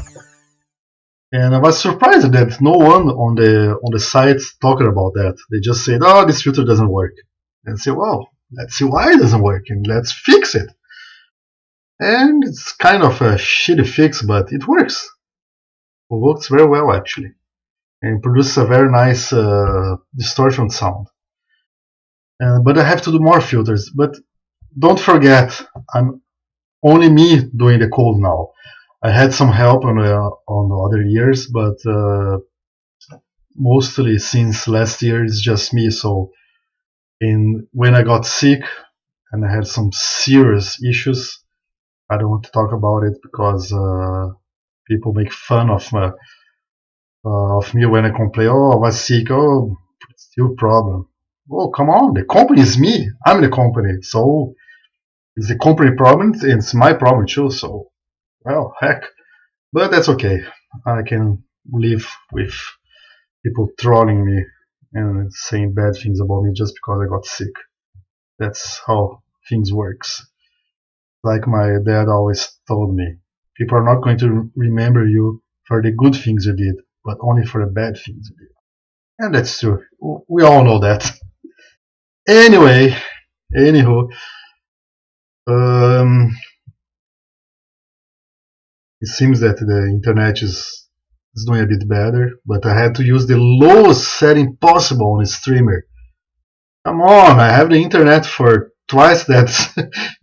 And I was surprised that no one on the site talked about that. They just said, "Oh, this filter doesn't work," and say, "Well, let's see why it doesn't work and let's fix it." And it's kind of a shitty fix, but it works. It works very well actually, and produces a very nice distortion sound. But I have to do more filters. But don't forget, I'm only me doing the code now. I had some help on the other years, but mostly since last year it's just me. So when I got sick and I had some serious issues, I don't want to talk about it because people make fun of of me when I complain, oh, I was sick, oh, it's your problem. Oh, come on, the company is me. I'm the company. So it's the company problem, and it's my problem too. So, well, heck. But that's okay. I can live with people trolling me and saying bad things about me just because I got sick. That's how things works. Like my dad always told me, people are not going to remember you for the good things you did, but only for the bad things you did. And that's true. We all know that. Anyway, anywho, um, it seems that the internet is doing a bit better, but I had to use the lowest setting possible on the streamer. Come on, I have the internet for twice that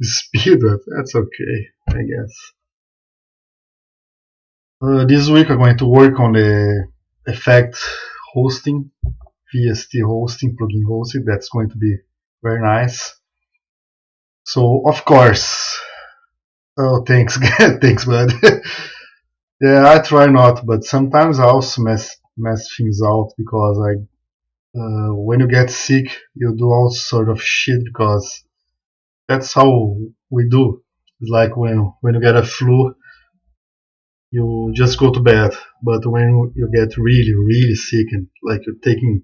speed, but that's okay, I guess. This week I'm going to work on the effect hosting, VST hosting, plugin hosting. That's going to be very nice. So of course, oh thanks, thanks, bud. Yeah, I try not, but sometimes I also mess things out because when you get sick, you do all sort of shit because that's how we do. It's like when you get a flu, you just go to bed. But when you get really, really sick and like you're taking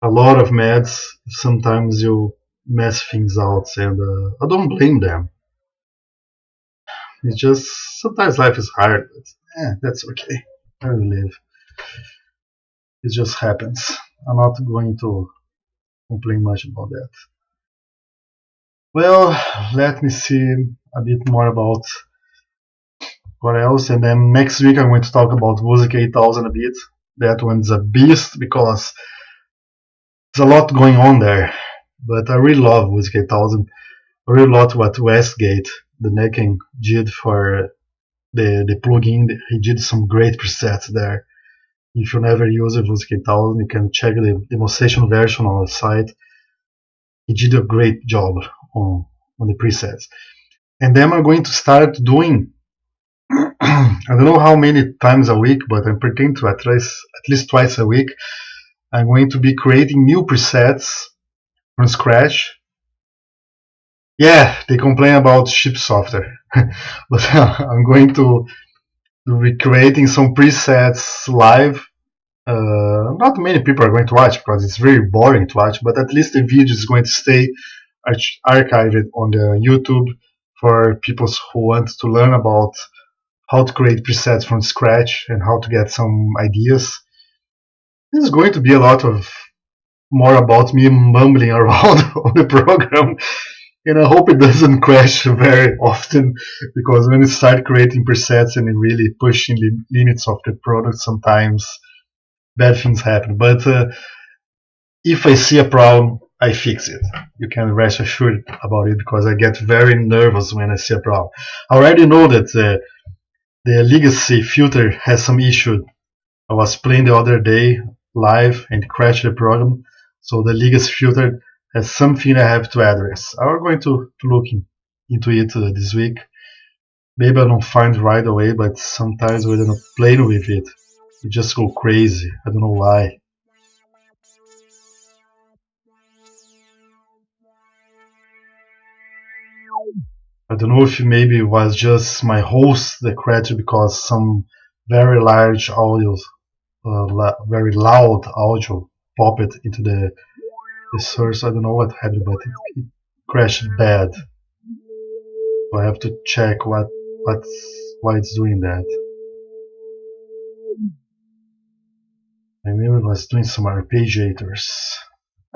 a lot of meds, sometimes you mess things out, and I don't blame them. It's just sometimes life is hard, but that's okay. I will live. It just happens. I'm not going to complain much about that. Well, let me see a bit more about what else, and then next week I'm going to talk about Wusik 8000 a bit. That one's a beast because there's a lot going on there. But I really love Wusik 8000. I really love what Westgate, the necking, did for the plugin. He did some great presets there. If you never use a Wusik 8000, you can check the demonstration version on the site. He did a great job on the presets. And then I'm going to start doing I don't know how many times a week, but I'm pretending to at least twice a week. I'm going to be creating new presets from scratch. Yeah, they complain about cheap software, but I'm going to be creating some presets live. Not many people are going to watch because it's very boring to watch, but at least the video is going to stay archived on the YouTube for people who want to learn about how to create presets from scratch and how to get some ideas. This is going to be a lot of more about me mumbling around on the program, and I hope it doesn't crash very often because when you start creating presets and really pushing the limits of the product, sometimes bad things happen. But if I see a problem, I fix it. You can rest assured about it because I get very nervous when I see a problem. I already know that the legacy filter has some issue. I was playing the other day live and crashed the program, so the legacy filter has something I have to address. I'm going to look into it this week. Maybe I don't find it right away, but sometimes when I'm playing with it, it just go crazy. I don't know why. I don't know if maybe it was just my host that crashed because some very large audio, very loud audio popped into the source. I don't know what happened, but it crashed bad. So I have to check why it's doing that. I maybe it was doing some arpeggiators.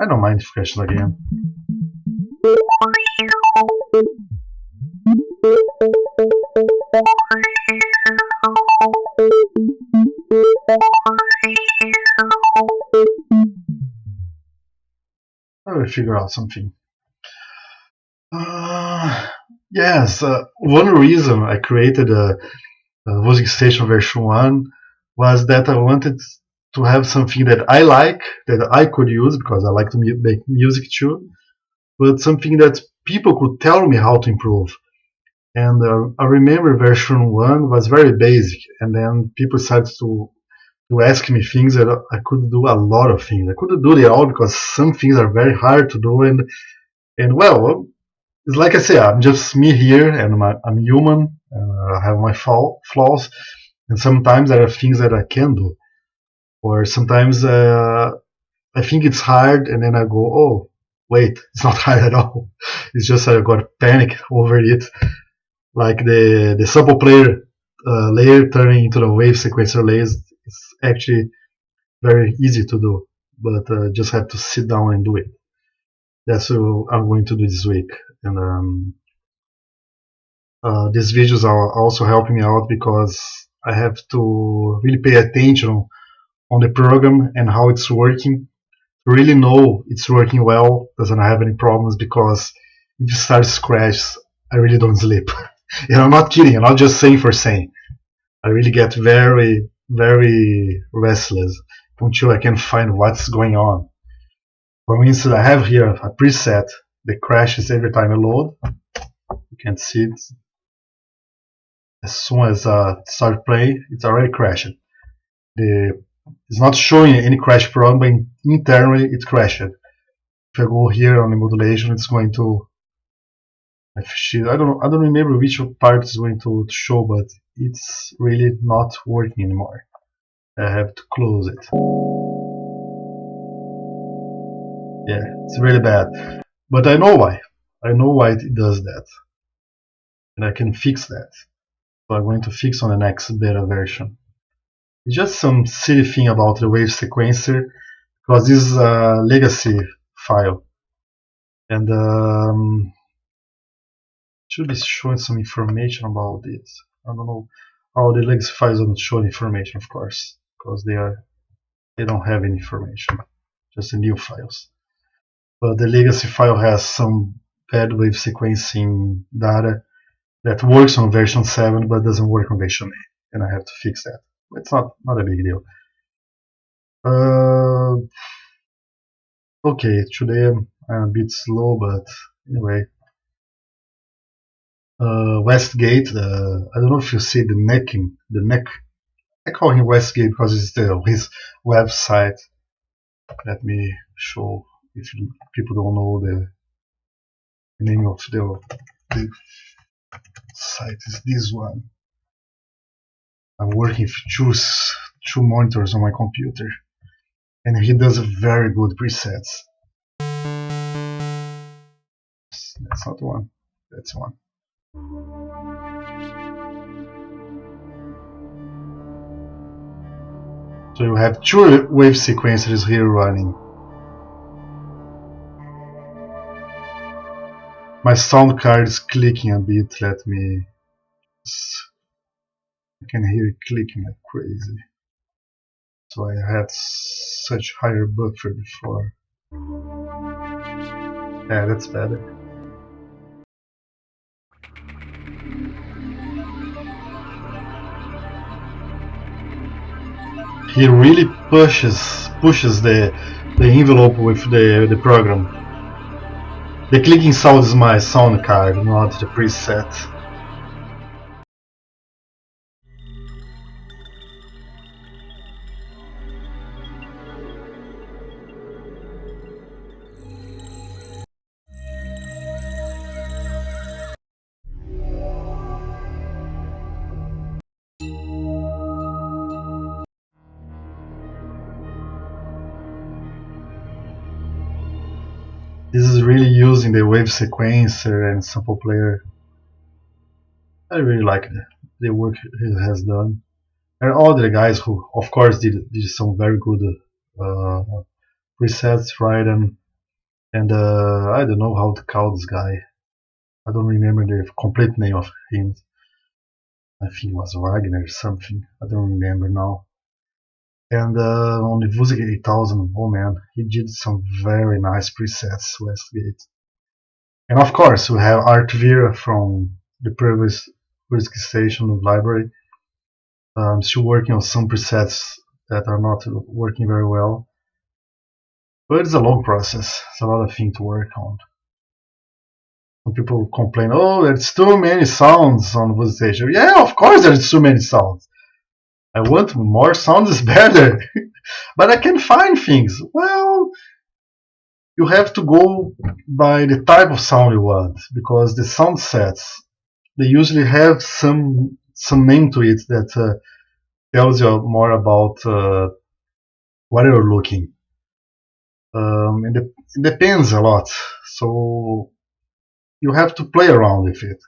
I don't mind if it crashes again. I will figure out something. Uh, yes, one reason I created a Wusik Station version 1 was that I wanted to have something that I like, that I could use because I like to make music too, but something that people could tell me how to improve. And I remember version 1 was very basic, and then people started to ask me things that I could do a lot of things. I couldn't do it all because some things are very hard to do, and well, it's like I say, I'm just me here, and I'm human. I have my flaws, and sometimes there are things that I can do, or sometimes I think it's hard, and then I go, oh, wait, it's not hard at all. It's just I got panic over it, like the sample player layer turning into the wave sequencer layers. It's actually very easy to do, but just have to sit down and do it. That's what I'm going to do this week, and these videos are also helping me out because I have to really pay attention on the program and how it's working to really know it's working well, doesn't have any problems, because if it starts to crash, I really don't sleep. And I'm not kidding, I'm not just saying for saying. I really get very, very restless until I can find what's going on. For instance, I have here a preset that crashes every time I load. You can see it. As soon as I start playing, it's already crashed. The, it's not showing any crash problem, but internally it crashed. If I go here on the modulation, it's going to. I don't remember which part is going to show, but it's really not working anymore. I have to close it. Yeah, it's really bad. But I know why. I know why it does that. And I can fix that. So I'm going to fix on the next beta version. It's just some silly thing about the wave sequencer, because this is a legacy file. And should be showing some information about it. I don't know how the legacy files don't show information, of course, because they don't have any information, just the new files. But the legacy file has some bad wave sequencing data that works on version 7 but doesn't work on version 8, and I have to fix that. It's not a big deal. Okay, today I'm a bit slow, but anyway. Westgate, I don't know if you see the neck. I call him Westgate because it's his website. Let me show if people don't know the name of the site is this one. I'm working with two monitors on my computer, and he does very good presets. That's not one. That's one. So you have two wave sequencers here running. My sound card is clicking a bit. Let me. I can hear it clicking like crazy. So I had such higher buffer before. Yeah, that's better. He really pushes the envelope with the program. The clicking sound is my sound card, not the preset. This is really using the wave sequencer and sample player. I really like the work he has done. And all the guys who, of course, did some very good uh, presets, right? And I don't know how to call this guy. I don't remember the complete name of him. I think it was Wagner or something. I don't remember now. And on the Wusik 8000, oh man, he did some very nice presets, Westgate. And of course, we have Art Vera from the previous Wusik Station library. I'm still working on some presets that are not working very well. But it's a long process. It's a lot of things to work on. Some people complain, oh, there's too many sounds on Wusik Station. Yeah, of course there's too many sounds. I want more sounds is better, but I can find things. Well, you have to go by the type of sound you want because the sound sets they usually have some name to it that tells you more about what you're looking. It depends a lot, so you have to play around with it.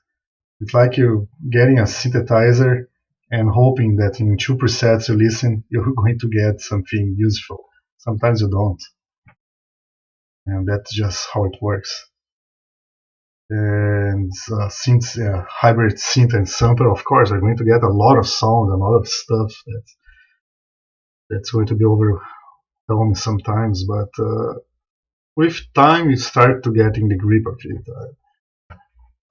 It's like you getting a synthesizer and hoping that in two presets you listen, you're going to get something useful. Sometimes you don't, and that's just how it works. And synth, hybrid synth and sampler, of course, are going to get a lot of sound, a lot of stuff that's going to be overwhelming sometimes. But with time, you start to getting the grip of it.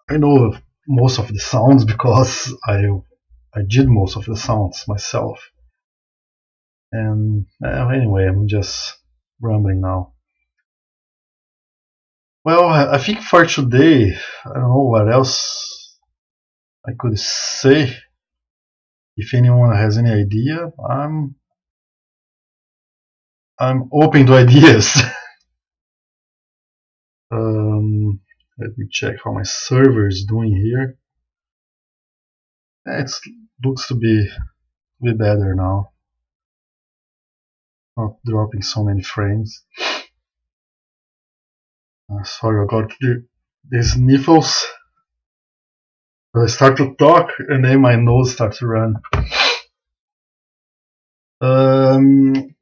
I know most of the sounds because I did most of the sounds myself. And anyway, I'm just rambling now. Well, I think for today, I don't know what else I could say. If anyone has any idea, I'm open to ideas. Let me check how my server is doing here. It looks to be better now. Not dropping so many frames. Sorry, I got the sniffles. I start to talk and then my nose starts to run. Um,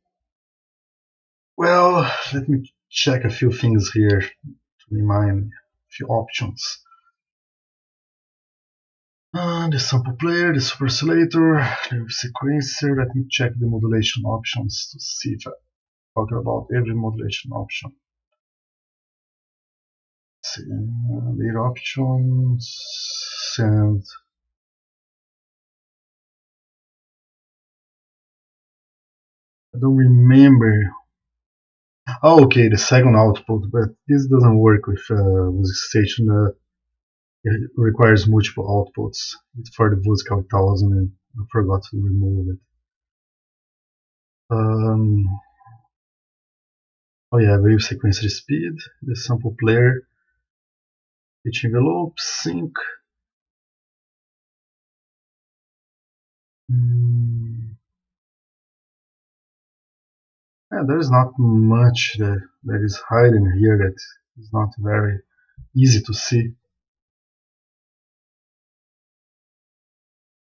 well, let me check a few things here to remind a few options. The sample player, the super oscillator, the sequencer. Let me check the modulation options to see if I talk about every modulation option. Let's see, lead options, and I don't remember. Oh, okay, the second output, but this doesn't work with Wusik station. It requires multiple outputs. It's for the Wusik 1000 and I forgot to remove it. Oh yeah, wave sequencer speed, the sample player, pitch envelope, sync. Yeah, there is not much that is hidden here that is not very easy to see.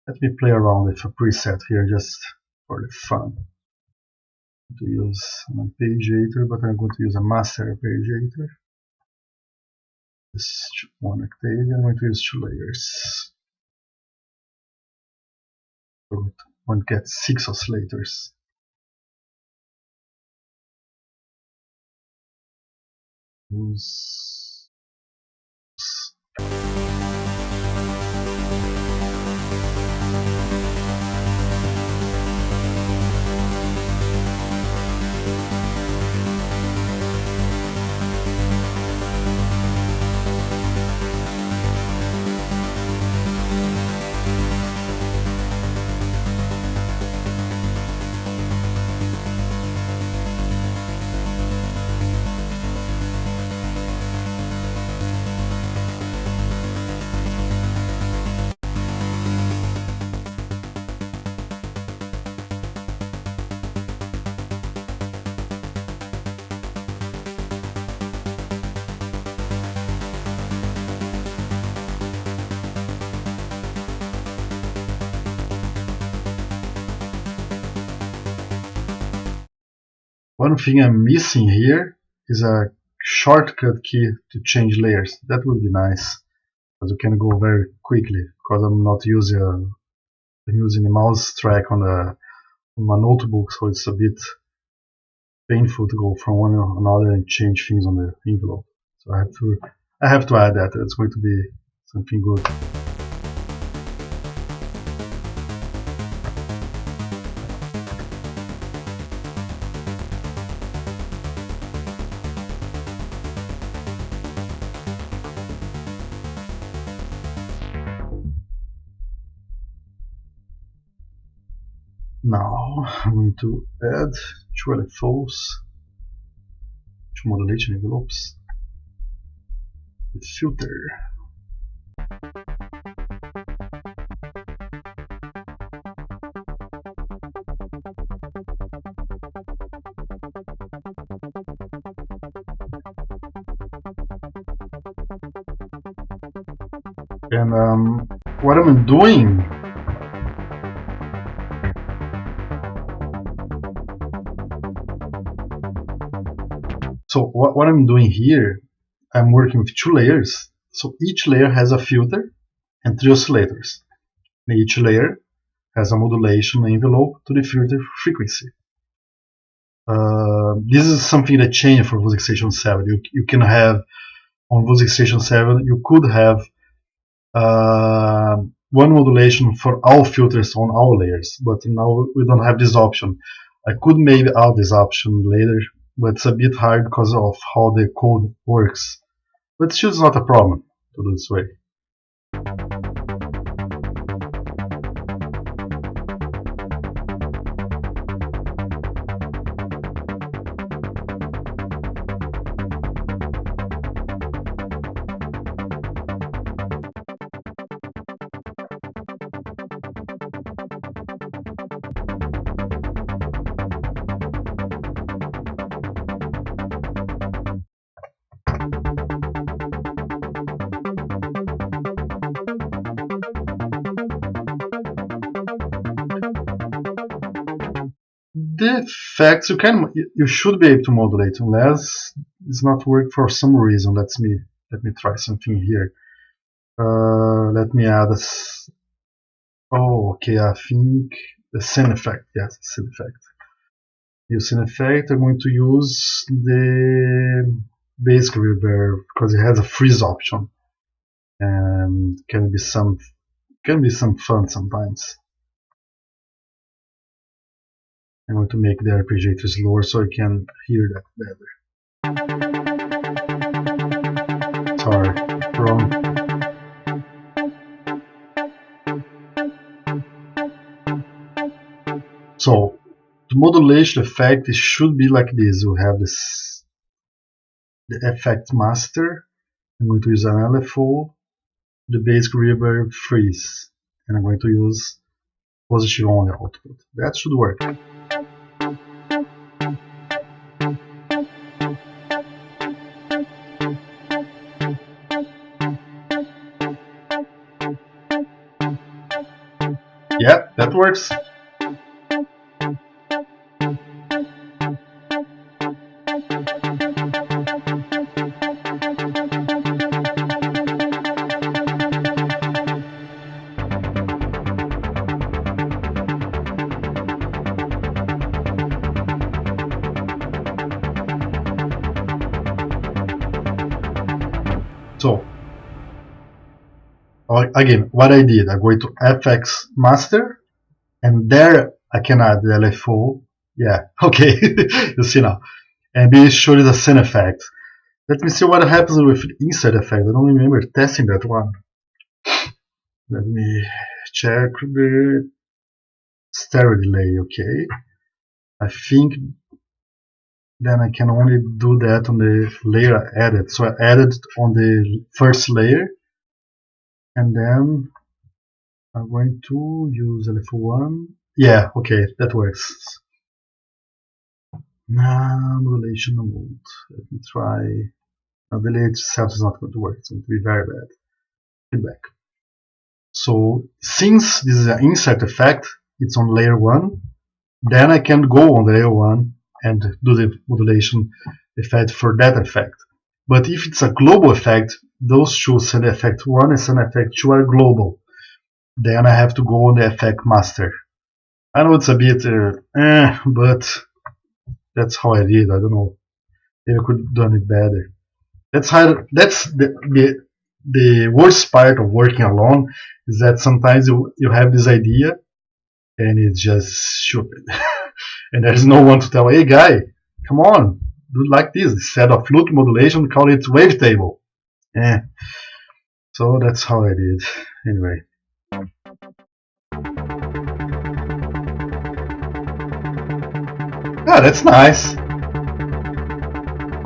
Let me play around with a preset here just for the fun. To use an arpeggiator, but I'm going to use a master arpeggiator. This one octave, I'm going to use 2 layers. So one gets 6 oscillators. Use one thing I'm missing here is a shortcut key to change layers. That would be nice, because you can go very quickly. Because I'm not using I'm using the mouse track on my notebook, so it's a bit painful to go from one to another and change things on the envelope. So I have to add that. It's going to be something good. Now I'm going to add two LFOs, two modulation envelopes, with filter. And what I'm doing, so what I'm doing here, I'm working with two layers. So each layer has a filter and three oscillators. And each layer has a modulation envelope to the filter frequency. This is something that changed for Wusik Station 7. You can have, on Wusik Station 7, you could have one modulation for all filters on all layers, but now we don't have this option. I could maybe add this option later, but it's a bit hard because of how the code works. But still, it's not a problem to do this way. The effects you should be able to modulate unless it's not work for some reason. Let me try something here. Let me add okay, I think the Synth effect. Yes, Synth effect. Use Synth effect. I'm going to use the basic reverb because it has a freeze option and can be some fun sometimes. I'm going to make the arpeggiators lower so I can hear that better. Sorry, wrong. So the modulation effect it should be like this. We have this the effect master. I'm going to use an LFO, the basic reverb freeze, and I'm going to use positive only output. That should work. Yeah, that works. So again, what I did, I go to FX master, and there I can add the LFO. Yeah, okay, you see now. And be sure it's a Synth effect. Let me see what happens with insert effect. I don't remember testing that one. Let me check the stereo delay. Okay, I think then I can only do that on the layer I added. So I added on the first layer, and then I'm going to use LFO1. Yeah, okay, that works. Now modulation mode. Let me try. Now delay itself is not going to work. It's going to be very bad. Feedback. So since this is an insert effect, it's on layer 1. Then I can go on layer 1 and do the modulation effect for that effect. But if it's a global effect, those two, Synth effect 1 and Synth effect 2, are global. Then I have to go on the effect master. I know it's a bit, but that's how I did. I don't know. Maybe I could have done it better. That's the worst part of working alone is that sometimes you have this idea and it's just stupid. And there's no one to tell, hey guy, come on, do it like this. Instead of flute modulation, call it wavetable. Eh. So that's how I did. Anyway. Ah, that's nice.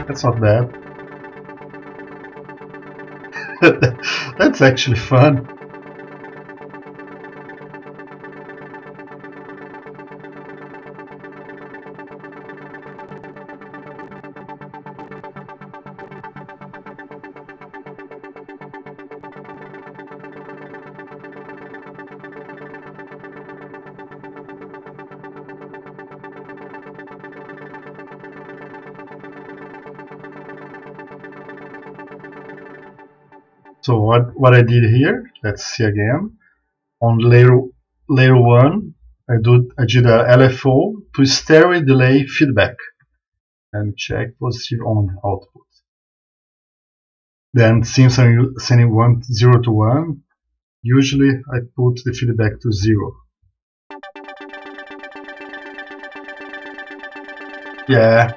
That's not bad. That's actually fun. So what I did here, let's see again. On layer 1, I did a LFO to stereo delay feedback and check positive on output. Then since I'm sending 0 to 1, usually I put the feedback to 0. Yeah.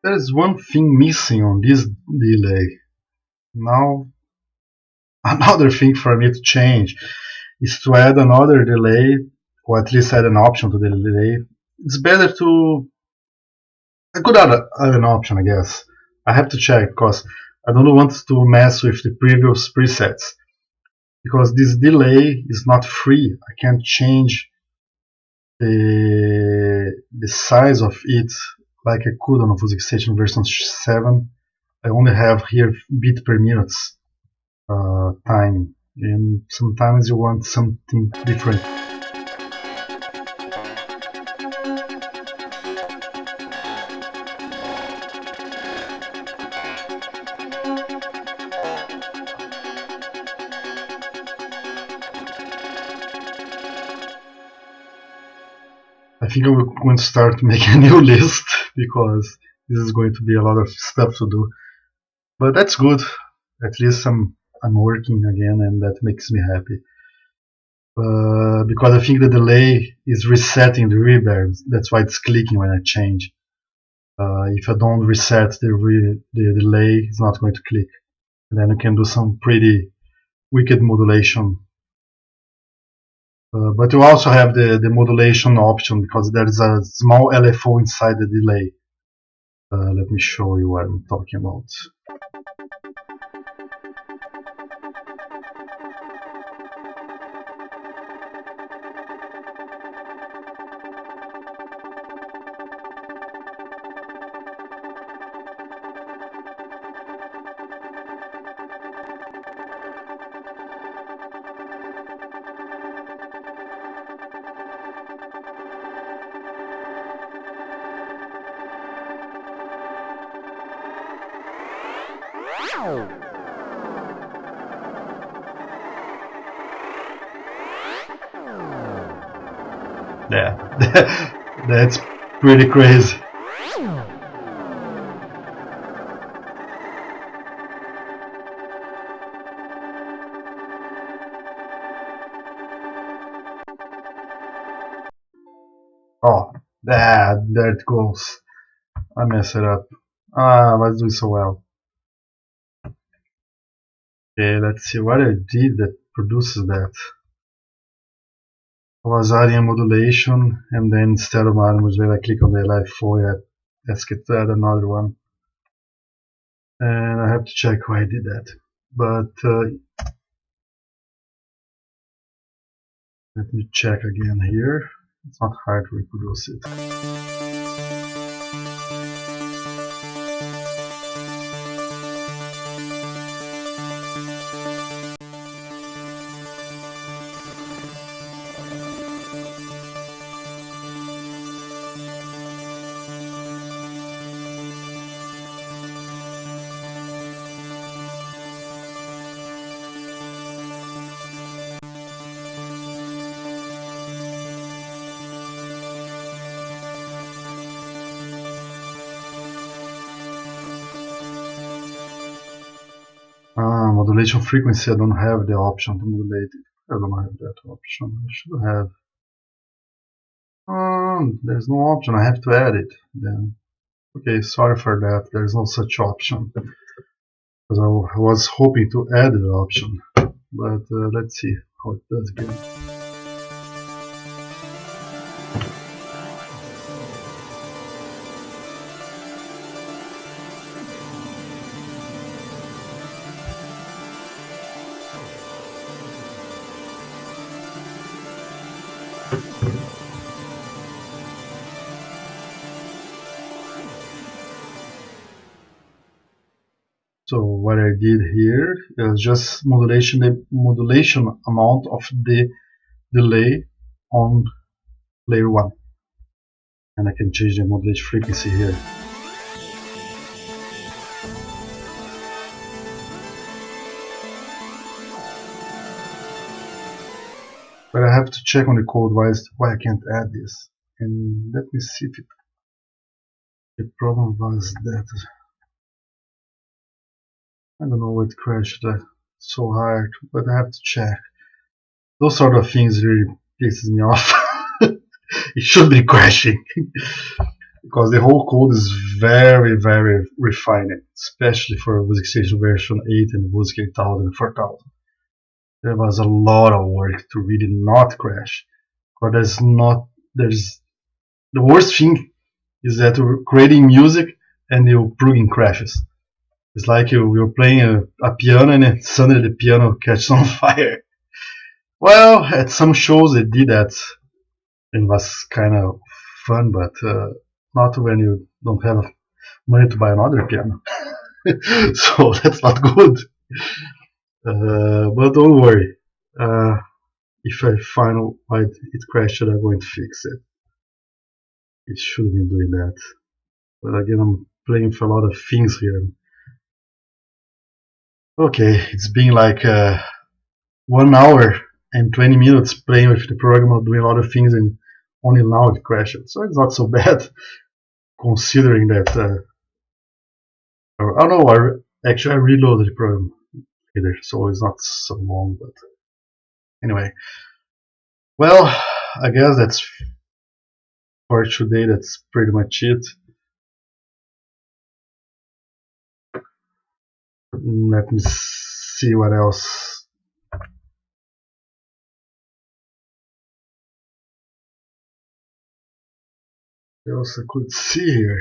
There is one thing missing on this delay. Now, another thing for me to change is to add another delay, or at least add an option to the delay. It's better to. I could add an option, I guess. I have to check because I don't want to mess with the previous presets. Because this delay is not free. I can't change the size of it like I could on a Wusik Station version 7. I only have here bit per minute time, and sometimes you want something different. I think I'm going to start making a new list because this is going to be a lot of stuff to do. But that's good. At least I'm working again, and that makes me happy. Because I think the delay is resetting the reverb. That's why it's clicking when I change. If I don't reset the delay, it's not going to click. And then you can do some pretty wicked modulation. But you also have the modulation option because there is a small LFO inside the delay. Let me show you what I'm talking about. Yeah, that's pretty crazy. Oh, there it goes. I messed it up. Ah, I was doing so well. Okay, let's see what I did that produces that. I was adding a modulation, and then instead of adding modulation, I click on the LFO, I ask it to add another one. And I have to check why I did that. But let me check again here. It's not hard to reproduce it. Modulation frequency, I don't have the option to modulate it. I don't have that option. I should have. There's no option. I have to add it then. Okay, sorry for that. There's no such option. Because I was hoping to add the option. But let's see how it does again. So what I did here is just the modulation amount of the delay on layer 1. And I can change the modulation frequency here. But I have to check on the code why I can't add this. And let me see if the problem was that I don't know what crashed so hard, but I have to check. Those sort of things really pisses me off. It should be crashing because the whole code is very, very refined, especially for Wusik Station version 8 and Wusik 8000 and 4000. There was a lot of work to really not crash. But there's the worst thing is that you're creating music and your plugin crashes. It's like you're playing a piano and then suddenly the piano catches on fire. Well, at some shows they did that and it was kind of fun, but not when you don't have money to buy another piano. So that's not good. But don't worry. If I find why it crashed, I'm going to fix it. It shouldn't be doing that. But again, I'm playing for a lot of things here. Okay, it's been like 1 hour and 20 minutes playing with the program, doing a lot of things, and only now it crashed. So it's not so bad, considering that. Oh no, actually I reloaded the program later, so it's not so long. But anyway, well, I guess that's for today. That's pretty much it. Let me see what else. What else I could see here.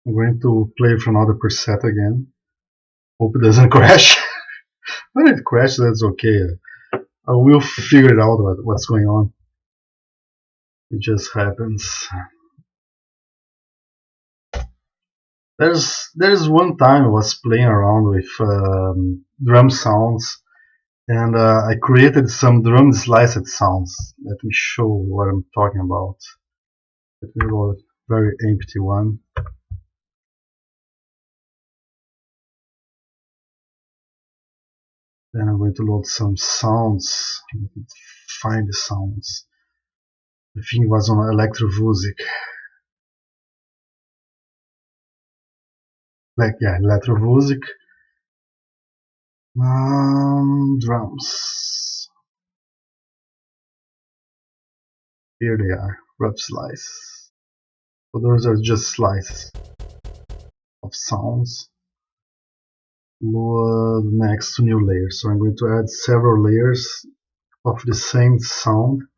I'm going to play with another preset again. Hope it doesn't crash. When it crashes, that's okay. I will figure it out what's going on. It just happens. There's one time I was playing around with drum sounds, and I created some drum sliced sounds. Let me show what I'm talking about. Let me roll a very empty one. Then I'm going to load some sounds. Let me find the sounds. I think it was on Wusik. Wusik. Drums. Here they are. Rough slice. So those are just slices of sounds. Load next to new layers. So I'm going to add several layers of the same sound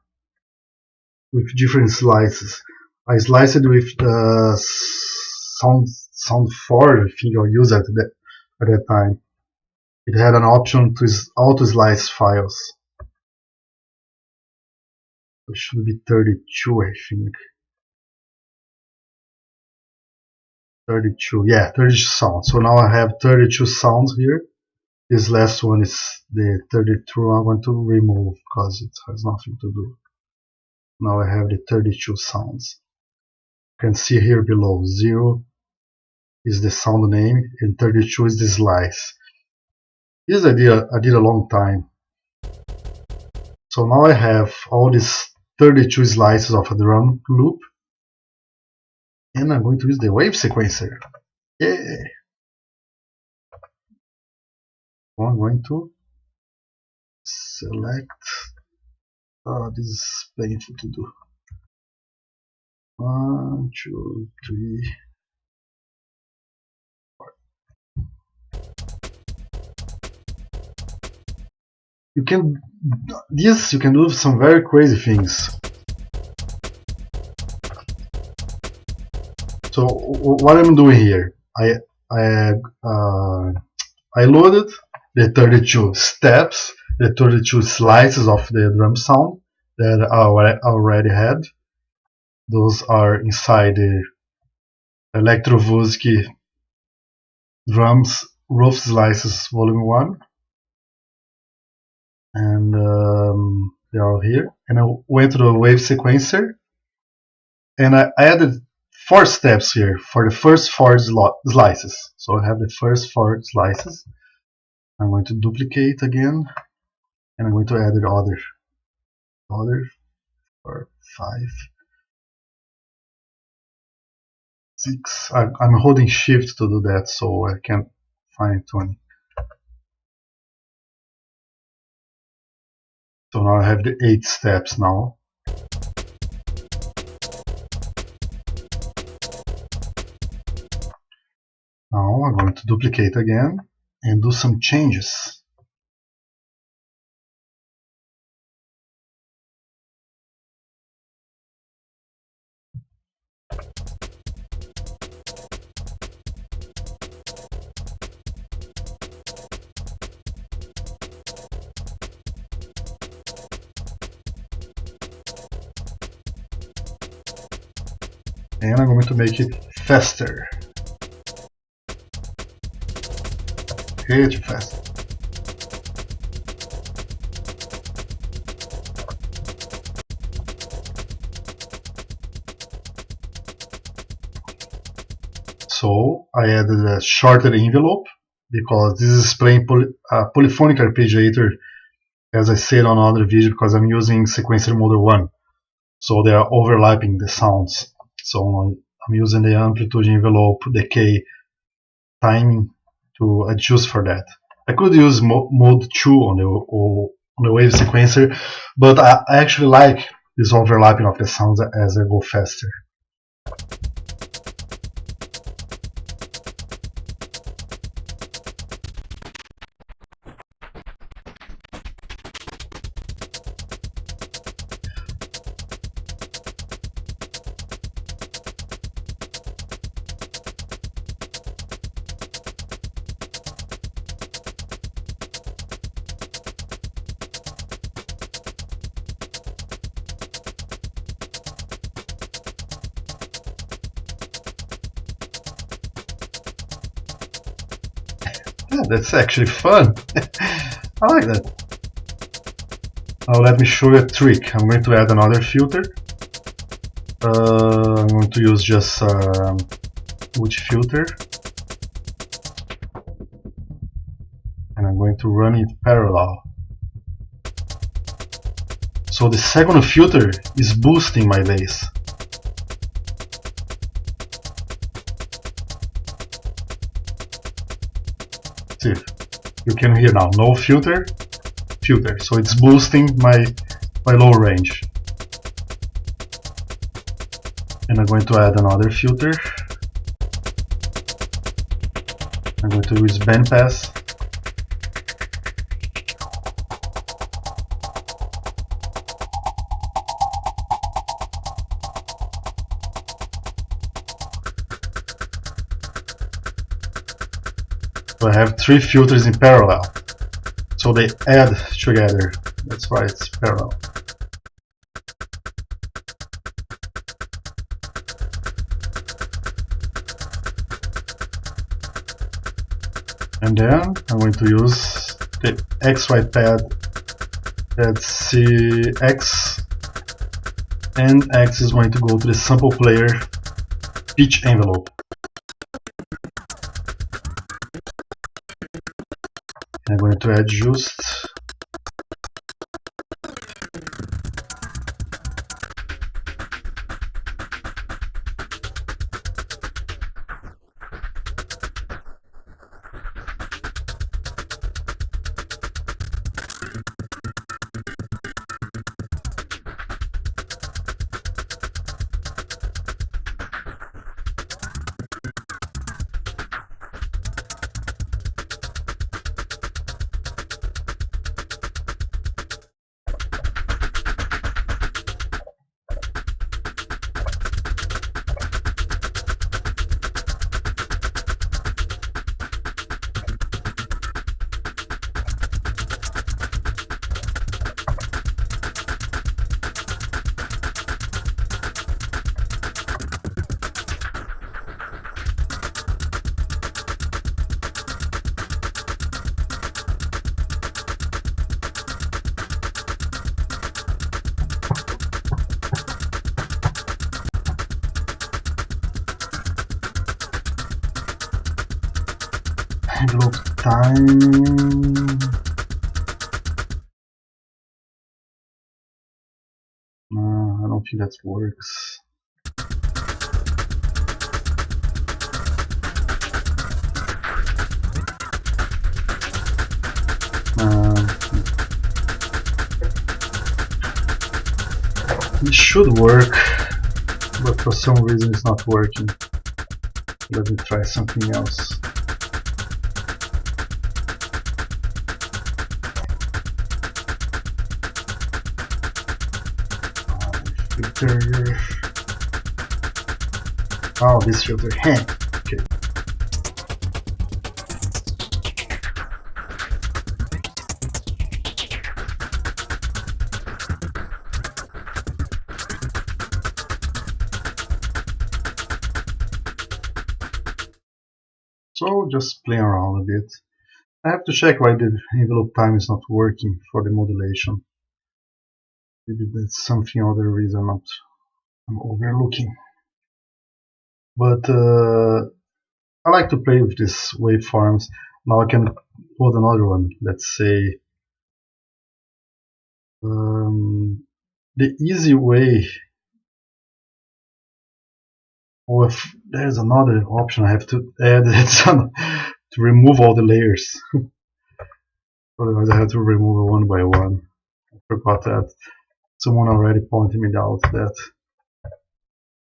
with different slices. I sliced it with sound 4, I think I used at that time. It had an option to auto slice files. It should be 32, I think. 32, yeah, 32 sounds. So now I have 32 sounds here. This last one is the 32 I'm going to remove because it has nothing to do. Now I have the 32 sounds. You can see here below 0 is the sound name and 32 is the slice. This I did a long time. So now I have all these 32 slices of a drum loop, and I'm going to use the wave sequencer. Yeah. I'm going to select. This is painful to do. 1, 2, 3. You can you can do some very crazy things. So what I'm doing here, I uh, I loaded the 32 steps, the 32 slices of the drum sound that I already had. Those are inside the Wusik drums rough slices volume 1, and they're all here. And I went to the wave sequencer, and I added 4 steps here for the first 4 slices. So I have the first 4 slices. I'm going to duplicate again, and I'm going to add the other 4, 5, 6. I'm holding shift to do that, so I can fine tune. So now I have the 8 steps now. Now I'm going to duplicate again and do some changes. And I'm going to make it faster. Okay, too fast. So I added a shorter envelope because this is playing polyphonic arpeggiator, as I said on another video, because I'm using sequencer model 1. So they are overlapping the sounds. So I'm using the amplitude envelope decay timing to adjust for that. I could use mode 2 on the wave sequencer, but I actually like this overlapping of the sounds as I go faster. Yeah, that's actually fun. I like that. Now let me show you a trick. I'm going to add another filter. I'm going to use just Wusik filter, and I'm going to run it parallel. So the second filter is boosting my bass. See, you can hear now, no filter, filter. So it's boosting my low range. And I'm going to add another filter. I'm going to use bandpass. So I have 3 filters in parallel. So they add together. That's why it's parallel. And then I'm going to use the XY pad, that's CX, and X is going to go to the sample player pitch envelope. I'm going to adjust. envelope time. I don't think that works. It should work, but for some reason it's not working. Let me try something else. Filter. Oh, this filter. Okay. So just playing around a bit. I have to check why the envelope time is not working for the modulation. Maybe that's something other reason I'm overlooking. But I like to play with these waveforms. Now I can load another one. Let's say the easy way. Or if there's another option I have to add, it's to remove all the layers. Otherwise I have to remove it one by one. I forgot that. Someone already pointed me out that.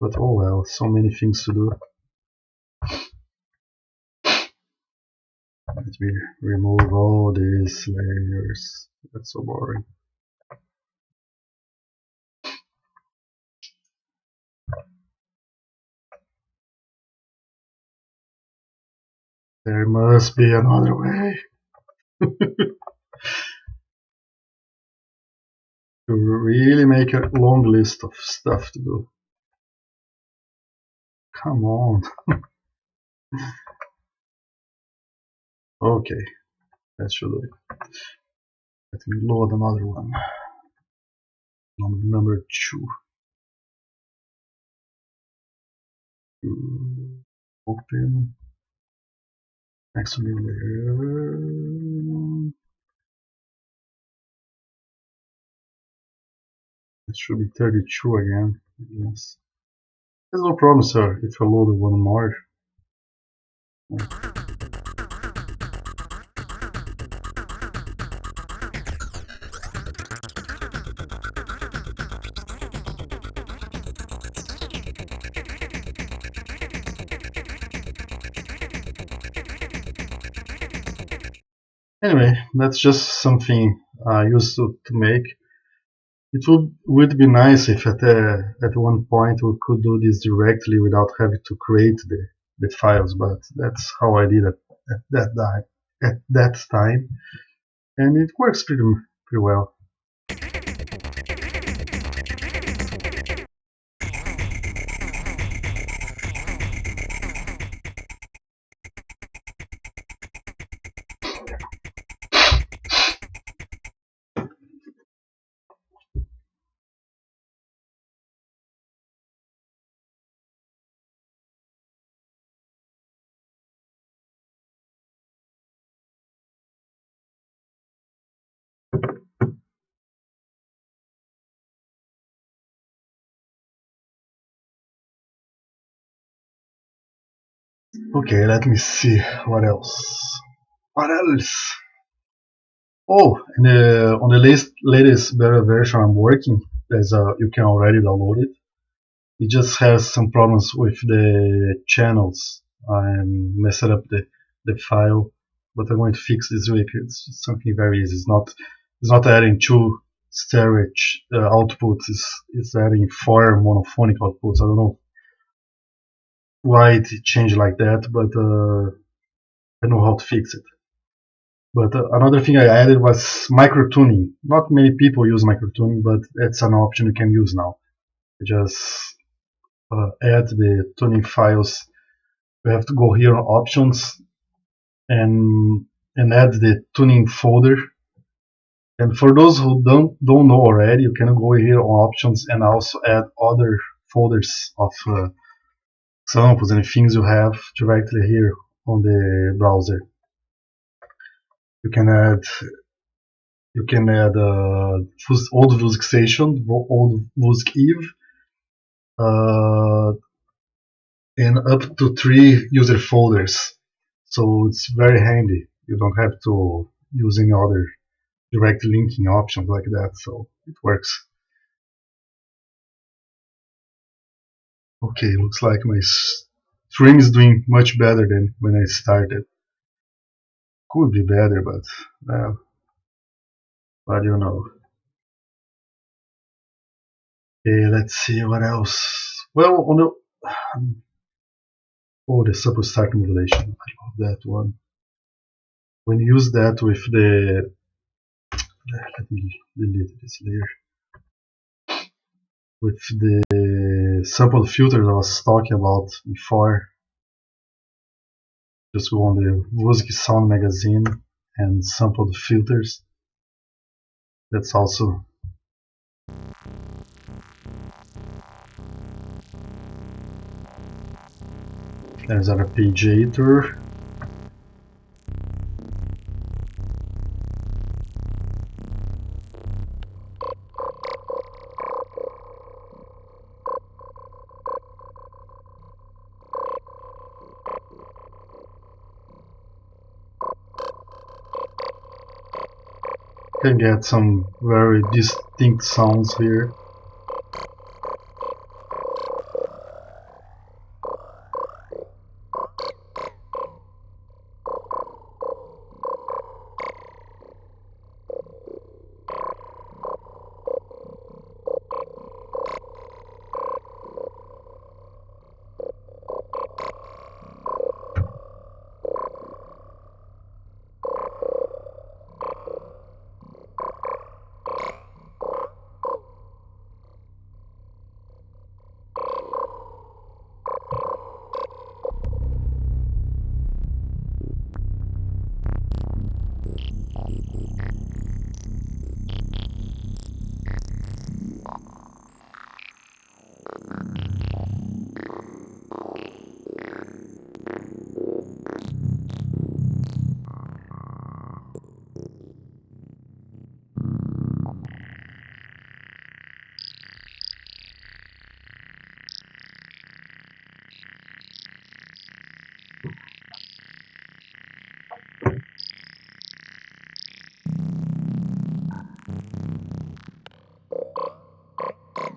But oh well, so many things to do. Let me remove all these layers. That's so boring. There must be another way. To really make a long list of stuff to do. Come on. Okay, that should do it. Let me load another one. Number 2. Open. Next new layer. It should be 32 again. Yes. There's no problem, sir, if I load one more. Anyway, that's just something I used to make. It would be nice if at one point we could do this directly without having to create the files, but that's how I did it at that time, and it works pretty well. Okay, let me see what else. What else? Oh, and on the latest beta version I'm working, you can already download it. It just has some problems with the channels. I messed up the file, but I'm going to fix this week. It's something very easy. It's not adding 2 stereo outputs. It's adding 4 monophonic outputs. I don't know why it changed like that, but I know how to fix it. But another thing I added was micro tuning. Not many people use micro tuning, but it's an option you can use now. Just add the tuning files. You have to go here on options and add the tuning folder. And for those who don't know already, you can go here on options and also add other folders of samples and things you have directly here on the browser. You can add old Wusik station, old Wusik Eve, uh, and up to 3 user folders. So it's very handy. You don't have to use any other direct linking options like that. So it works. Okay, looks like my stream is doing much better than when I started. Could be better, but what do you know? Okay, let's see what else. Well, on the oh, the supple start modulation. I love that one. When you use that with the let me delete this layer. With the sample filters I was talking about before, just go on the Wusik Sound magazine and sample the filters. That's also there's an arpeggiator. Can get some very distinct sounds here.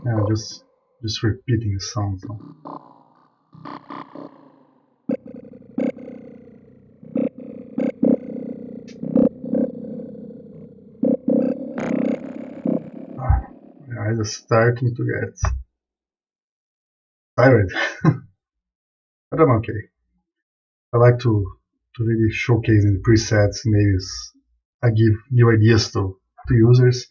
Yeah, just repeating the sounds. I just starting to get tired, but I'm okay. I like to really showcase in the presets. Maybe I give new ideas to users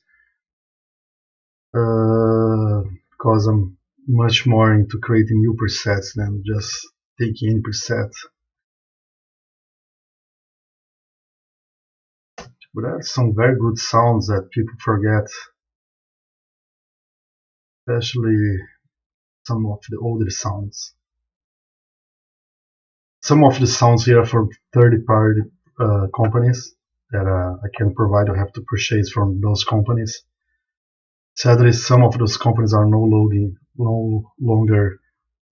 because I'm much more into creating new presets than just taking any preset. But there are some very good sounds that people forget, especially some of the older sounds. Some of the sounds here are from third-party companies that I can provide or have to purchase from those companies. Sadly, some of those companies are no longer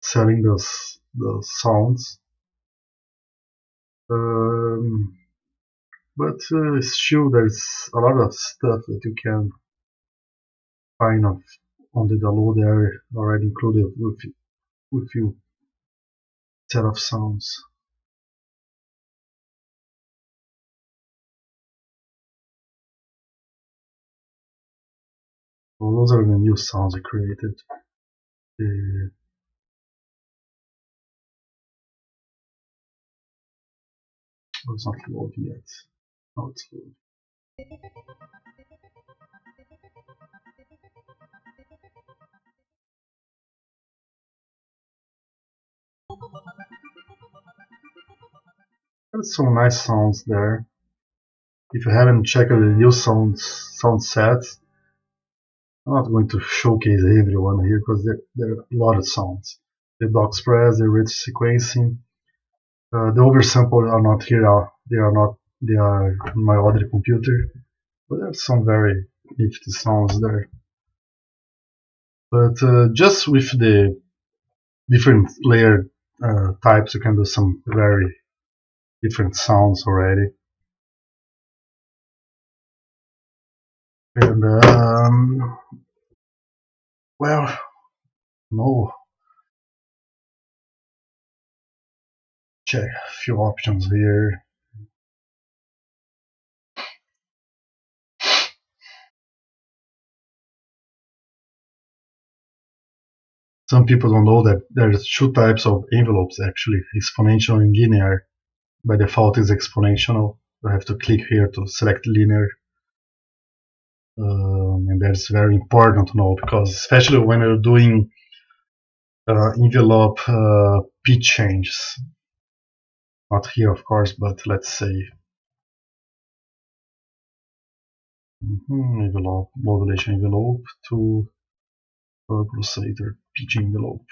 selling those sounds. Um, but still, there's a lot of stuff that you can find on the download area already included with your set of sounds. Well, those are the new sounds I created. It's not loading yet. Now it's loading. There's some nice sounds there. If you haven't checked the new sound sets, I'm not going to showcase everyone here because there are a lot of sounds. The dock express, the rich sequencing, the oversample are not here. They are not They are on my other computer, but there's some very nifty sounds there. But just with the different layer types, you can do some very different sounds already. And well, no, check a few options here. Some people don't know that there's two types of envelopes actually, exponential and linear. By default is exponential. You have to click here to select linear. And that's very important to know, because especially when you're doing envelope pitch changes. Not here, of course, but let's say envelope, modulation envelope to pulsator pitch envelope.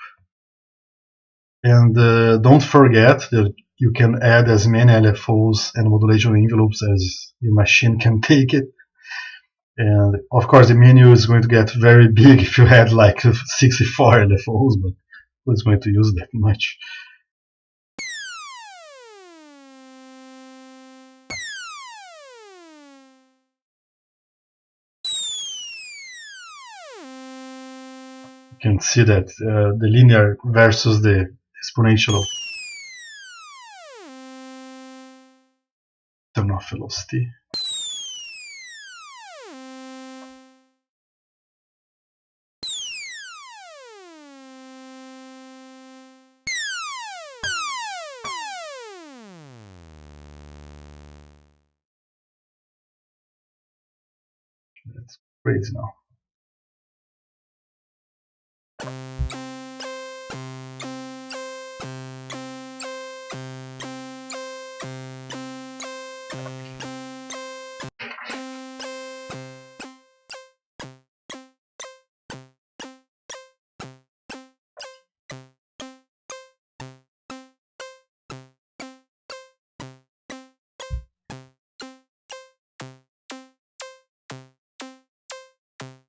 And don't forget that you can add as many LFOs and modulation envelopes as your machine can take it. And of course, the menu is going to get very big if you had like 64 LFOs, but who's going to use that much? You can see that the linear versus the exponential turn off velocity. That's crazy now.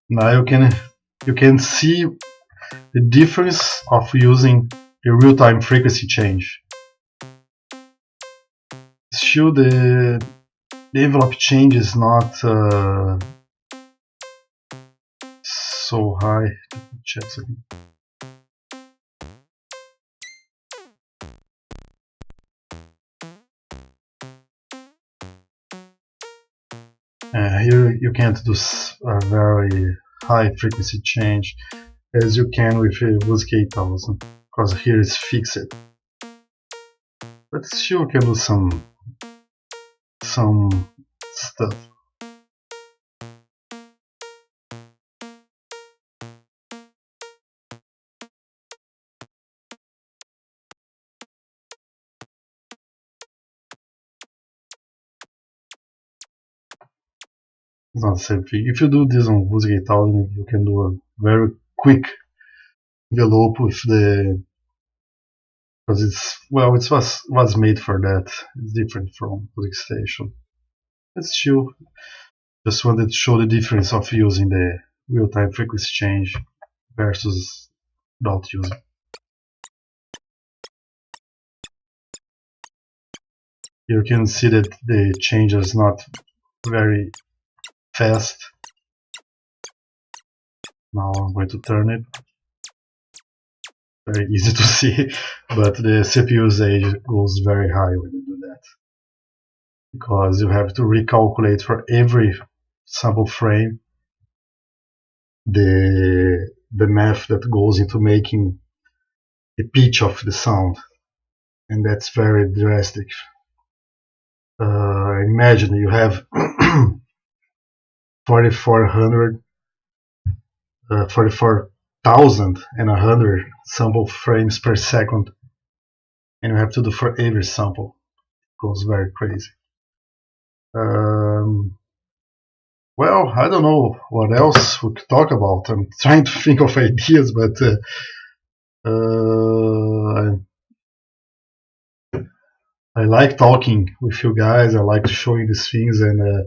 Now you can see the difference of using a real-time frequency change. Still, the envelope change is not so high. Let me check something. Here you can't do a very high frequency change as you can with a Wusik 8000, because here is fixed. But still you can do some stuff. It's not the same thing. If you do this on Wusik 8000, you can do a very quick envelope with the, because it was made for that. It's different from Wusik Station. It's still just wanted to show the difference of using the real-time frequency change versus not using. You can see that the change is not very fast. Now I'm going to turn it. Very easy to see, but the CPU's age goes very high when you do that, because you have to recalculate for every sample frame the math that goes into making the pitch of the sound, and that's very drastic. Imagine you have 4400 44,100 sample frames per second, and you have to do for every sample. It goes very crazy. Well, I don't know what else we could talk about. I'm trying to think of ideas, but I like talking with you guys. I like showing these things, and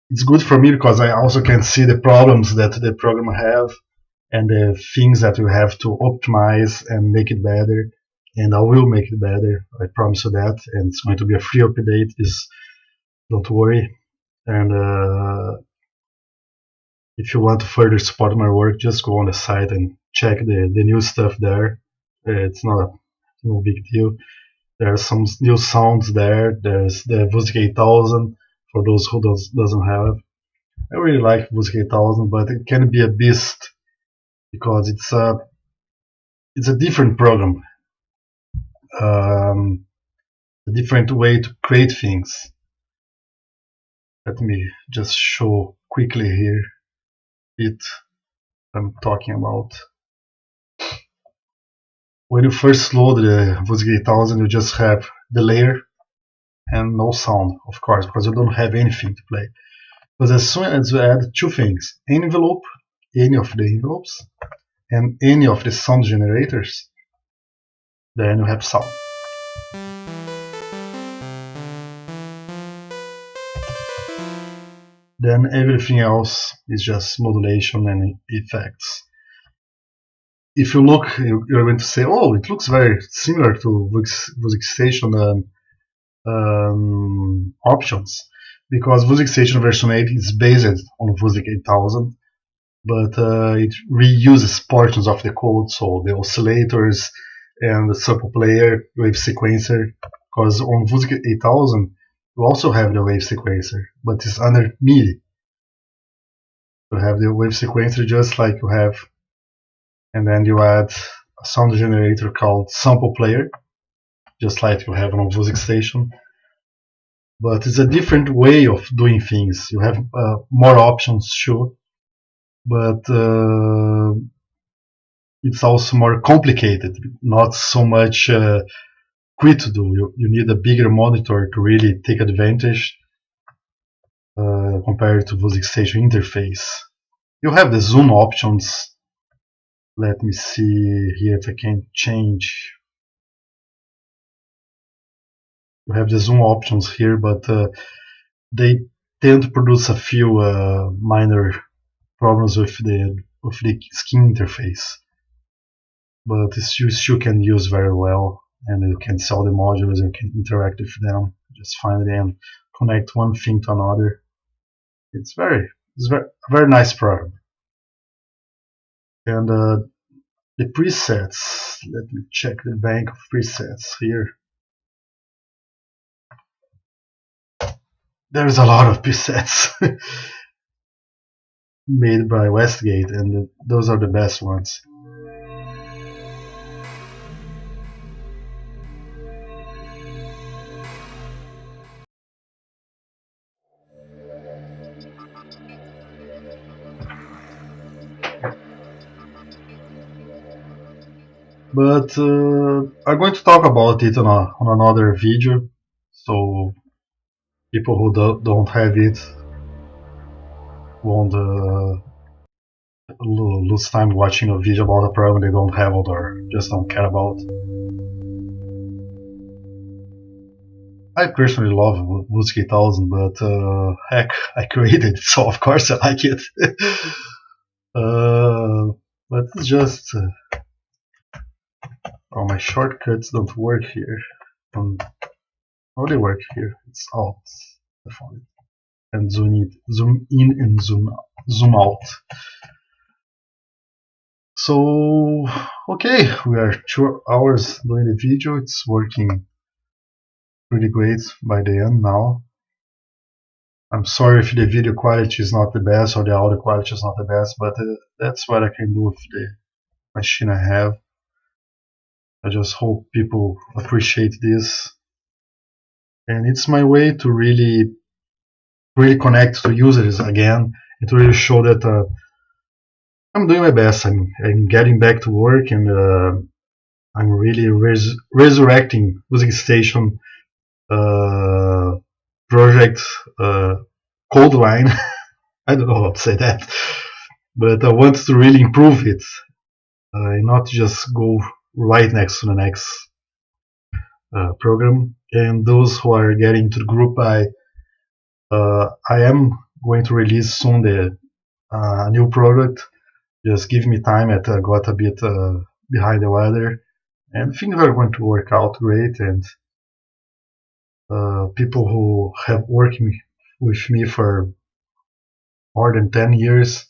it's good for me because I also can see the problems that the program have and the things that we have to optimize and make it better. And I will make it better. I promise you that. And it's going to be a free update. Is don't worry. And if you want to further support my work, just go on the site and check the new stuff there. It's not a no big deal. There are some new sounds there. There's the Wusik 8000 for those who doesn't have. I really like Wusik 8000, but it can be a beast because it's a different program, um, a different way to create things. Let me just show quickly here it I'm talking about. When you first load the Wusik 8000, you just have the layer and no sound, of course, because you don't have anything to play. But as soon as you add two things, envelope, any of the envelopes, and any of the sound generators, then you have sound. Then everything else is just modulation and effects. If you look, you're going to say, oh, it looks very similar to Wusik Station options, because Wusik Station version 8 is based on Wusik 8000, but it reuses portions of the code, so the oscillators and the sample player, wave sequencer, because on Wusik 8000 you also have the wave sequencer, but it's under MIDI. You have the wave sequencer just like you have, and then you add a sound generator called sample player, just like you have on Wusik Station. But it's a different way of doing things. You have more options, sure, but it's also more complicated, not so much quick to do. You need a bigger monitor to really take advantage compared to Wusik Station interface. You have the zoom options. Let me see here if I can change. You have the zoom options here, but they tend to produce a few minor problems with the skin interface. But you still can use very well, and you can sell the modules, you can interact with them, just find them, connect one thing to another. It's very a very nice product. And the presets, let me check the bank of presets here. There's a lot of presets made by Westgate, and those are the best ones. But I'm going to talk about it on another video, so people who don't have it won't lose time watching a video about a program they don't have or just don't care about. I personally love Wusik 8000, but heck, I created it, so of course I like it. But it's just oh, my shortcuts don't work here. How they work here? It's Alt, and zoom in and zoom out. So okay, we are 2 hours doing the video. It's working pretty great by the end now. I'm sorry if the video quality is not the best or the audio quality is not the best, but that's what I can do with the machine I have. I just hope people appreciate this, and it's my way to really connect to users again and to really show that I'm doing my best. I'm getting back to work, and I'm really resurrecting Wusik Station project code line. I don't know how to say that, but I want to really improve it, not just go right next to the next program. and those who are getting to the group, I am going to release soon the new product. Just give me time. I got a bit behind the weather, and things are going to work out great. And people who have worked with me for more than 10 years,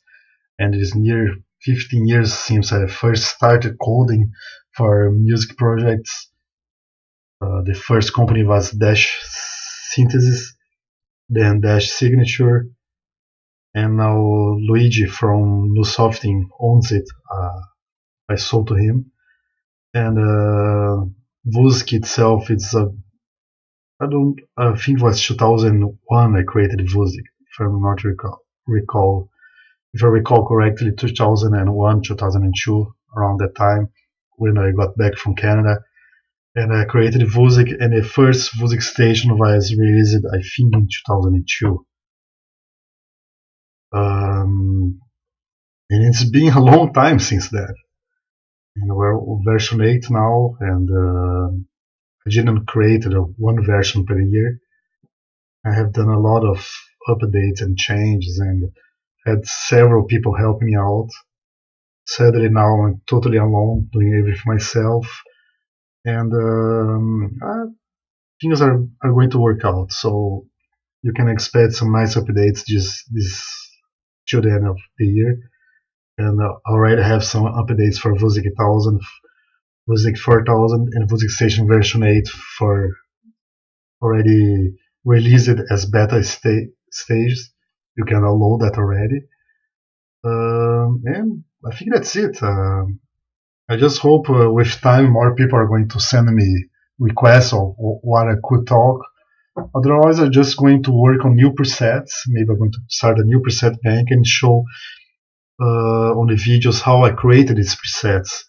and it is near 15 years since I first started coding for music projects. The first company was Dash Synthesis, then Dash Signature, and now Luigi from Nusofting owns it. I sold to him, and Wusik itself, it's a I don't I think it was 2001 I created Wusik, if I'm not recall if I recall correctly, 2001, 2002, around that time when I got back from Canada. And I created Wusik, and the first Wusik station was released, I think, in 2002. And it's been a long time since that. And we're version 8 now, and I didn't create one version per year. I have done a lot of updates and changes, and had several people help me out. Sadly, now I'm totally alone, doing everything myself, and things are going to work out. So you can expect some nice updates just this till the end of the year. And I already have some updates for Wusik 1000, Wusik 4000, and Wusik Station version 8 for already released as beta stages. You can download that already. And I think that's it. I just hope with time more people are going to send me requests of what I could talk. Otherwise, I'm just going to work on new presets. Maybe I'm going to start a new preset bank and show on the videos how I created these presets.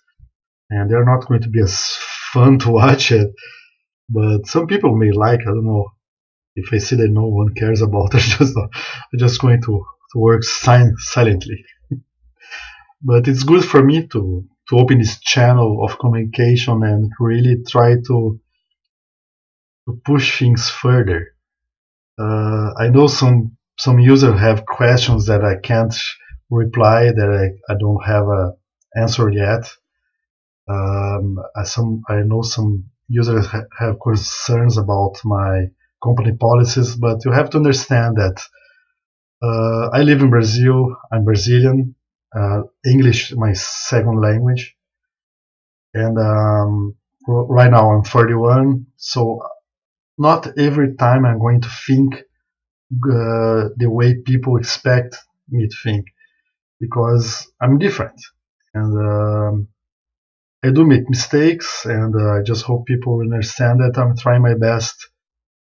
And they're not going to be as fun to watch it, but some people may like. I don't know if I see that no one cares about it. I'm just going to work silently. But it's good for me to open this channel of communication and really try to push things further. I know some users have questions that I can't reply, that I don't have a answer yet. I know some users have concerns about my company policies, but you have to understand that I live in Brazil. I'm Brazilian. English my second language, and right now I'm 41. So not every time I'm going to think the way people expect me to think, because I'm different, and I do make mistakes, and I just hope people understand that I'm trying my best,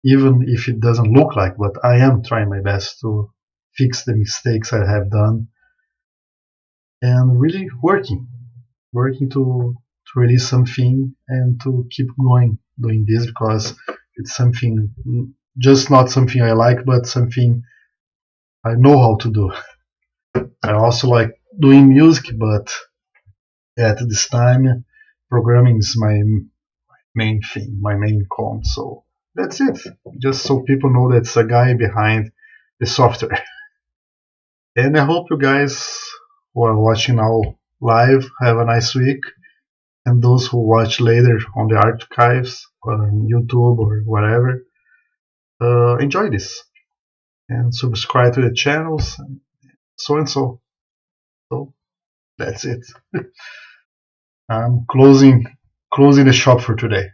even if it doesn't look like, but I am trying my best to fix the mistakes I have done, and really working to release something and to keep going doing this, because it's something, just not something I like, but something I know how to do. I also like doing music, but at this time, programming is my main thing, my main comp. So that's it. Just so people know that's a guy behind the software. And I hope you guys who are watching now live have a nice week. And those who watch later on the archives or on YouTube or whatever, enjoy this and subscribe to the channels, so and so. So that's it. I'm closing the shop for today.